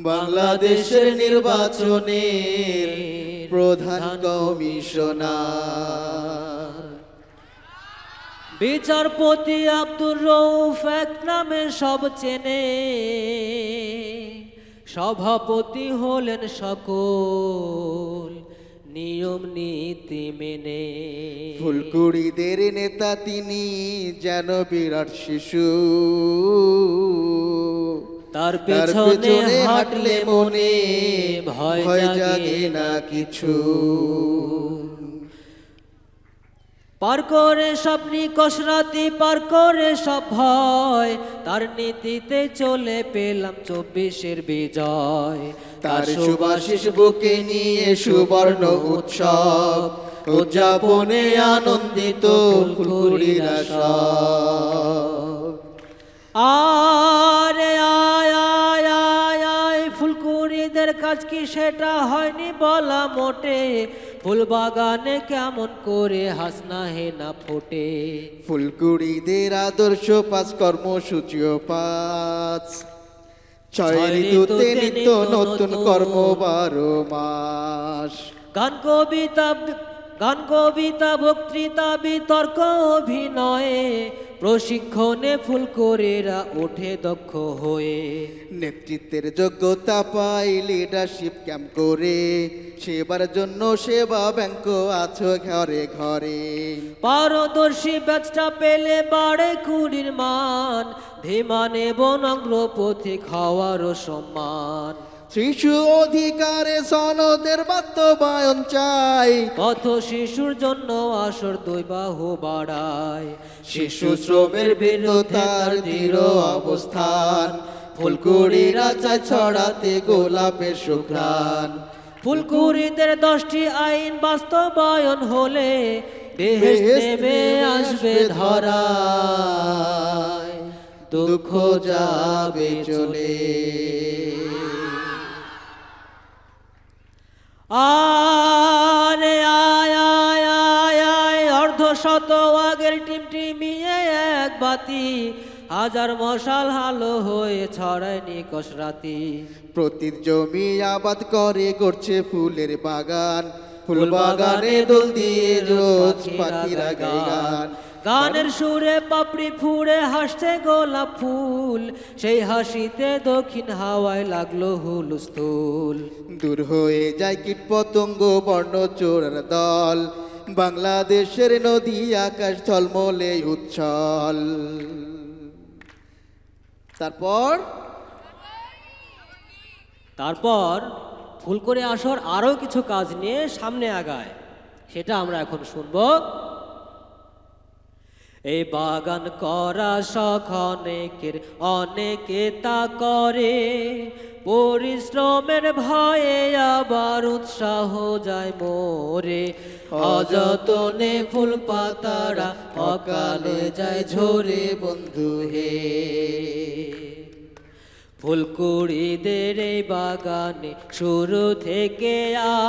বাংলাদেশের নির্বাচনের প্রধান কমিশনার। বিচারপতি আব্দুর রউফ এক নামে সব চেনে। সভাপতি হলেন সকল নিয়ম নীতি মেনে। ফুলকুড়িদের নেতা তিনি যেন বিরাট শিশু, তার পেছনে হাঁটলে মনে ভয় জাগে না কিছু। পার করে সব নিকষ রাতি, পার করে সব ভয়, তার নীতিতে চলে পেলাম 24-এর বিজয়। তার সুবাসিস বুকে নিয়ে সুবর্ণ উৎসব, উদযাপনে আনন্দিত ফুলকুড়িরা সব। আরে আয় আয় আয় আয়, ফুলকুড়িদের কাজ কি সেটা হয়নি বলা মোটে। ফুল বাগানে কেমন করে হাসনা হেনা ফোটে। ফুলকুড়িদের আদর্শ 5 কর্মসূচিও 5, 6 ঋতুতে নিত্য নতুন কর্ম 12 মাস। গান কবিতা বক্তৃতা বিতর্ক অভিনয়ে, প্রশিক্ষণে ফুলকুড়িরা ওঠে দক্ষ হয়ে। নেতৃত্বের যোগ্যতা পাই লিডারশিপ ক্যাম্প করে, সেবার জন্য সেবা ব্যাংক আছো ঘরে ঘরে। পারদর্শী ব্যাচটা পেলে বাড়ে কুড়ির মান, ধীমানে বনগ্রপথিক হওয়ারও সম্মান। শিশু অধিকারে সনদের বাস্তবায়ন চাই, পথ শিশুর জন্য আসর 2 বাহু বাড়ায়। শিশু শ্রমের বিরুদ্ধে তার দৃঢ় অবস্থান, ফুলকুড়িরা চায় ছড়াতে গোলাপের সুঘ্রাণ। ফুলকুড়িদের 10টি আইন বাস্তবায়ন হলে বেহেশত নেমে আসবে ধরায়, দুঃখ যাবে চলে। আরে আয় আয় আয় আয়, অর্ধশত আগের টিমটিমিয়ে এক বাতি, হাজার মশাল হালো হয়ে ছড়ায় নিকষ রাতি। প্রতি জমি আবাদ করে করছে ফুলের বাগান, ফুল বাগানে দোল দিয়ে রোজ পাখিরা গায় গান। গানের সুরে পাপড়ি ফুড়ে হাসছে গোলাপ ফুল, সেই হাসিতে দক্ষিণ হাওয়ায় লাগলো হুলস্থুল। দূর হয়ে যায় কীট পতঙ্গ বর্ণ চোরার দল, বাংলাদেশের নদী আকাশ ঝলমলে উচ্ছল। তারপর ফুলকুড়ি আসর আরও কিছু কাজ নিয়ে সামনে আগায়, সেটা আমরা এখন শুনবো। এই বাগান করা শখ অনেকের, অনেকে তা করে, পরিশ্রমের ভয়ে আবার উৎসাহ যায় মোরে। অযতনে ফুল পাতারা অকালে যায় ঝরে বন্ধু হে। ফুলকুড়িদের এই বাগানে শুরু থেকে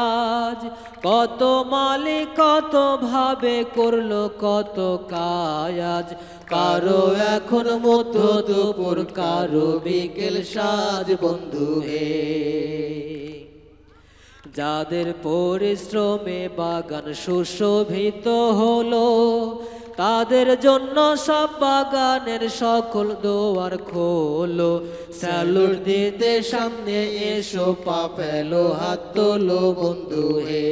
আজ কত মালিক কত ভাবে করলো কত কাজ। কারো এখন মধ্য দুপুর, কারো বিকেল সাজ বন্ধু হে। যাদের পরিশ্রমে বাগান সুশোভিত হলো, তাদের জন্য সব বাগানের সকল দোয়ার খোলো। স্যালুট দিতে সামনে এসো, পা ফেলো হাত তোলো বন্ধু হে।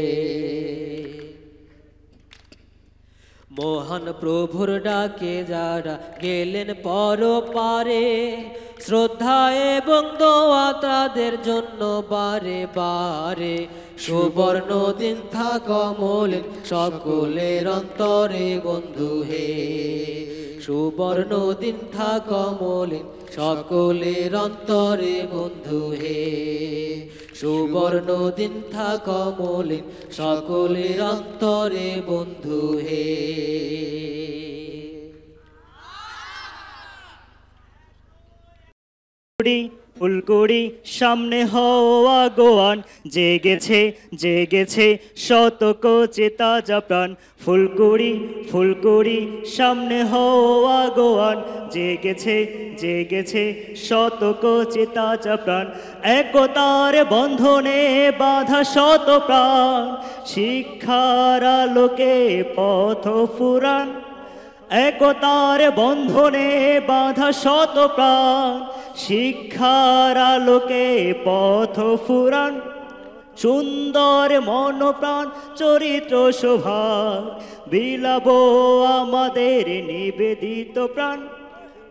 মহান প্রভুর ডাকে যারা গেলেন পরপারে, শ্রদ্ধা এবং দোয়া তাদের জন্য বারে বারে। সুবর্ণ দিন থাক অমলিন সকলের অন্তরে বন্ধু হে। সুবর্ণ দিন থাক অমলিন সকলের অন্তরে বন্ধু হে। সুবর্ণ দিন থাক অমলিন সকলের অন্তরে বন্ধু হে। ফুলকুড়ি সামনে হওয়া গোয়ান, জেগেছে জেগেছে শত কচি তাজা প্রাণ। ফুলকুড়ি ফুলকুড়ি সামনে হওয়া গোয়ান, জেগেছে জেগেছে শত কচি তাজা প্রাণ। একতার বন্ধনে বাঁধা শত প্রাণ, শিক্ষার আলোকে পথ ফুরান। একতার বন্ধনে বাঁধা শত প্রাণ, শিক্ষার আলোকে পথ ফুরান, সুন্দর মনপ্রাণ চরিত্র শোভা, বিলাবো আমাদের নিবেদিত প্রাণ।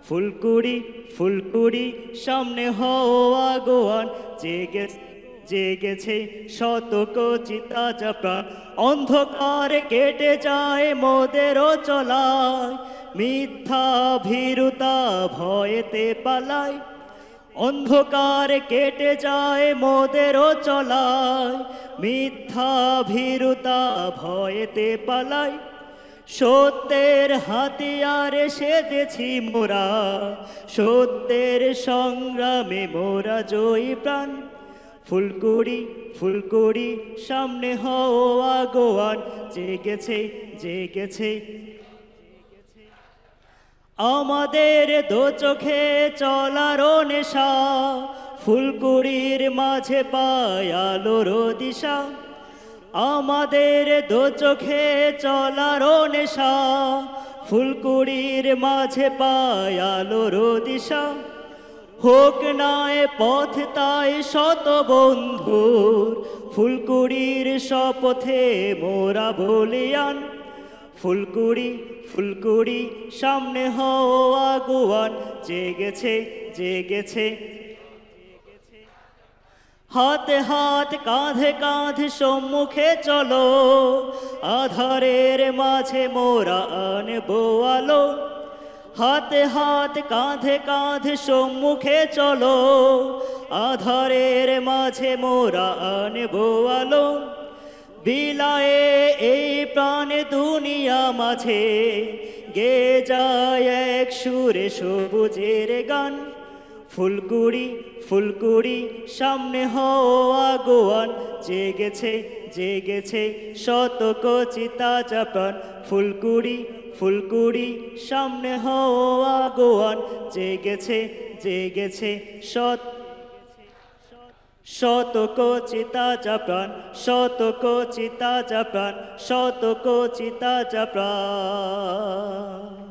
ফুলকুড়ি ফুলকুড়ি সামনে হওয়া গোয়ান, জেগেছে শতক চিতা প্রাণ। অন্ধকারে কেটে যায় মোদেরও চলায়, মিথ্যা ভীরুতা ভয়েতে পালায়। অন্ধকারে কেটে যায় মোদেরও চলায়, মিথ্যা ভীরুতা ভয়েতে পালায়। সত্যের হাতিয়ারে সেজেছি মোরা, সত্যের সংগ্রামে মোরা জয়ী প্রাণ। ফুলকুড়ি ফুলকুড়ি সামনে হওয়া গোয়ান, জেগেছে জেগেছে আমাদের দো চোখে চলারও নেশা, ফুলকুড়ির মাঝে পায় আলোর দিশা। আমাদের দো চোখে চলারও নেশা, ফুলকুড়ির মাঝে পায় আলোর দিশা। হোক নায় পথ তাই শত বন্ধুর, ফুলকুড়ির শপথে মোরা বলিয়ান। ফুলকুড়ি ফুলকুড়ি সামনে হওয়া গোয়ান, জেগেছে জেগেছে হাতে হাত কাঁধে কাঁধ সম্মুখে চলো, আধারের মাঝে মোরা আনবো আলো। হাতে হাত কাঁধে কাঁধ সম্মুখে চলো, আধারের মাঝে মোরা আনবো আলো। বিলায়ে এই প্রাণ দুনিয়া মাঝে, গে যায় এক সুরে সবুজের গান। ফুলকুড়ি ফুলকুড়ি সামনে হওয়া গোয়ান, জেগেছে জেগেছে শতক চিতা প্রাণ। ফুলকুড়ি ফুলকুড়ি সামনে হওয়া গোয়ান, জেগেছে জেগেছে শতক চিতা প্রাণ, শতক চিতা প্রাণ, শতক চিতা প্রাণ।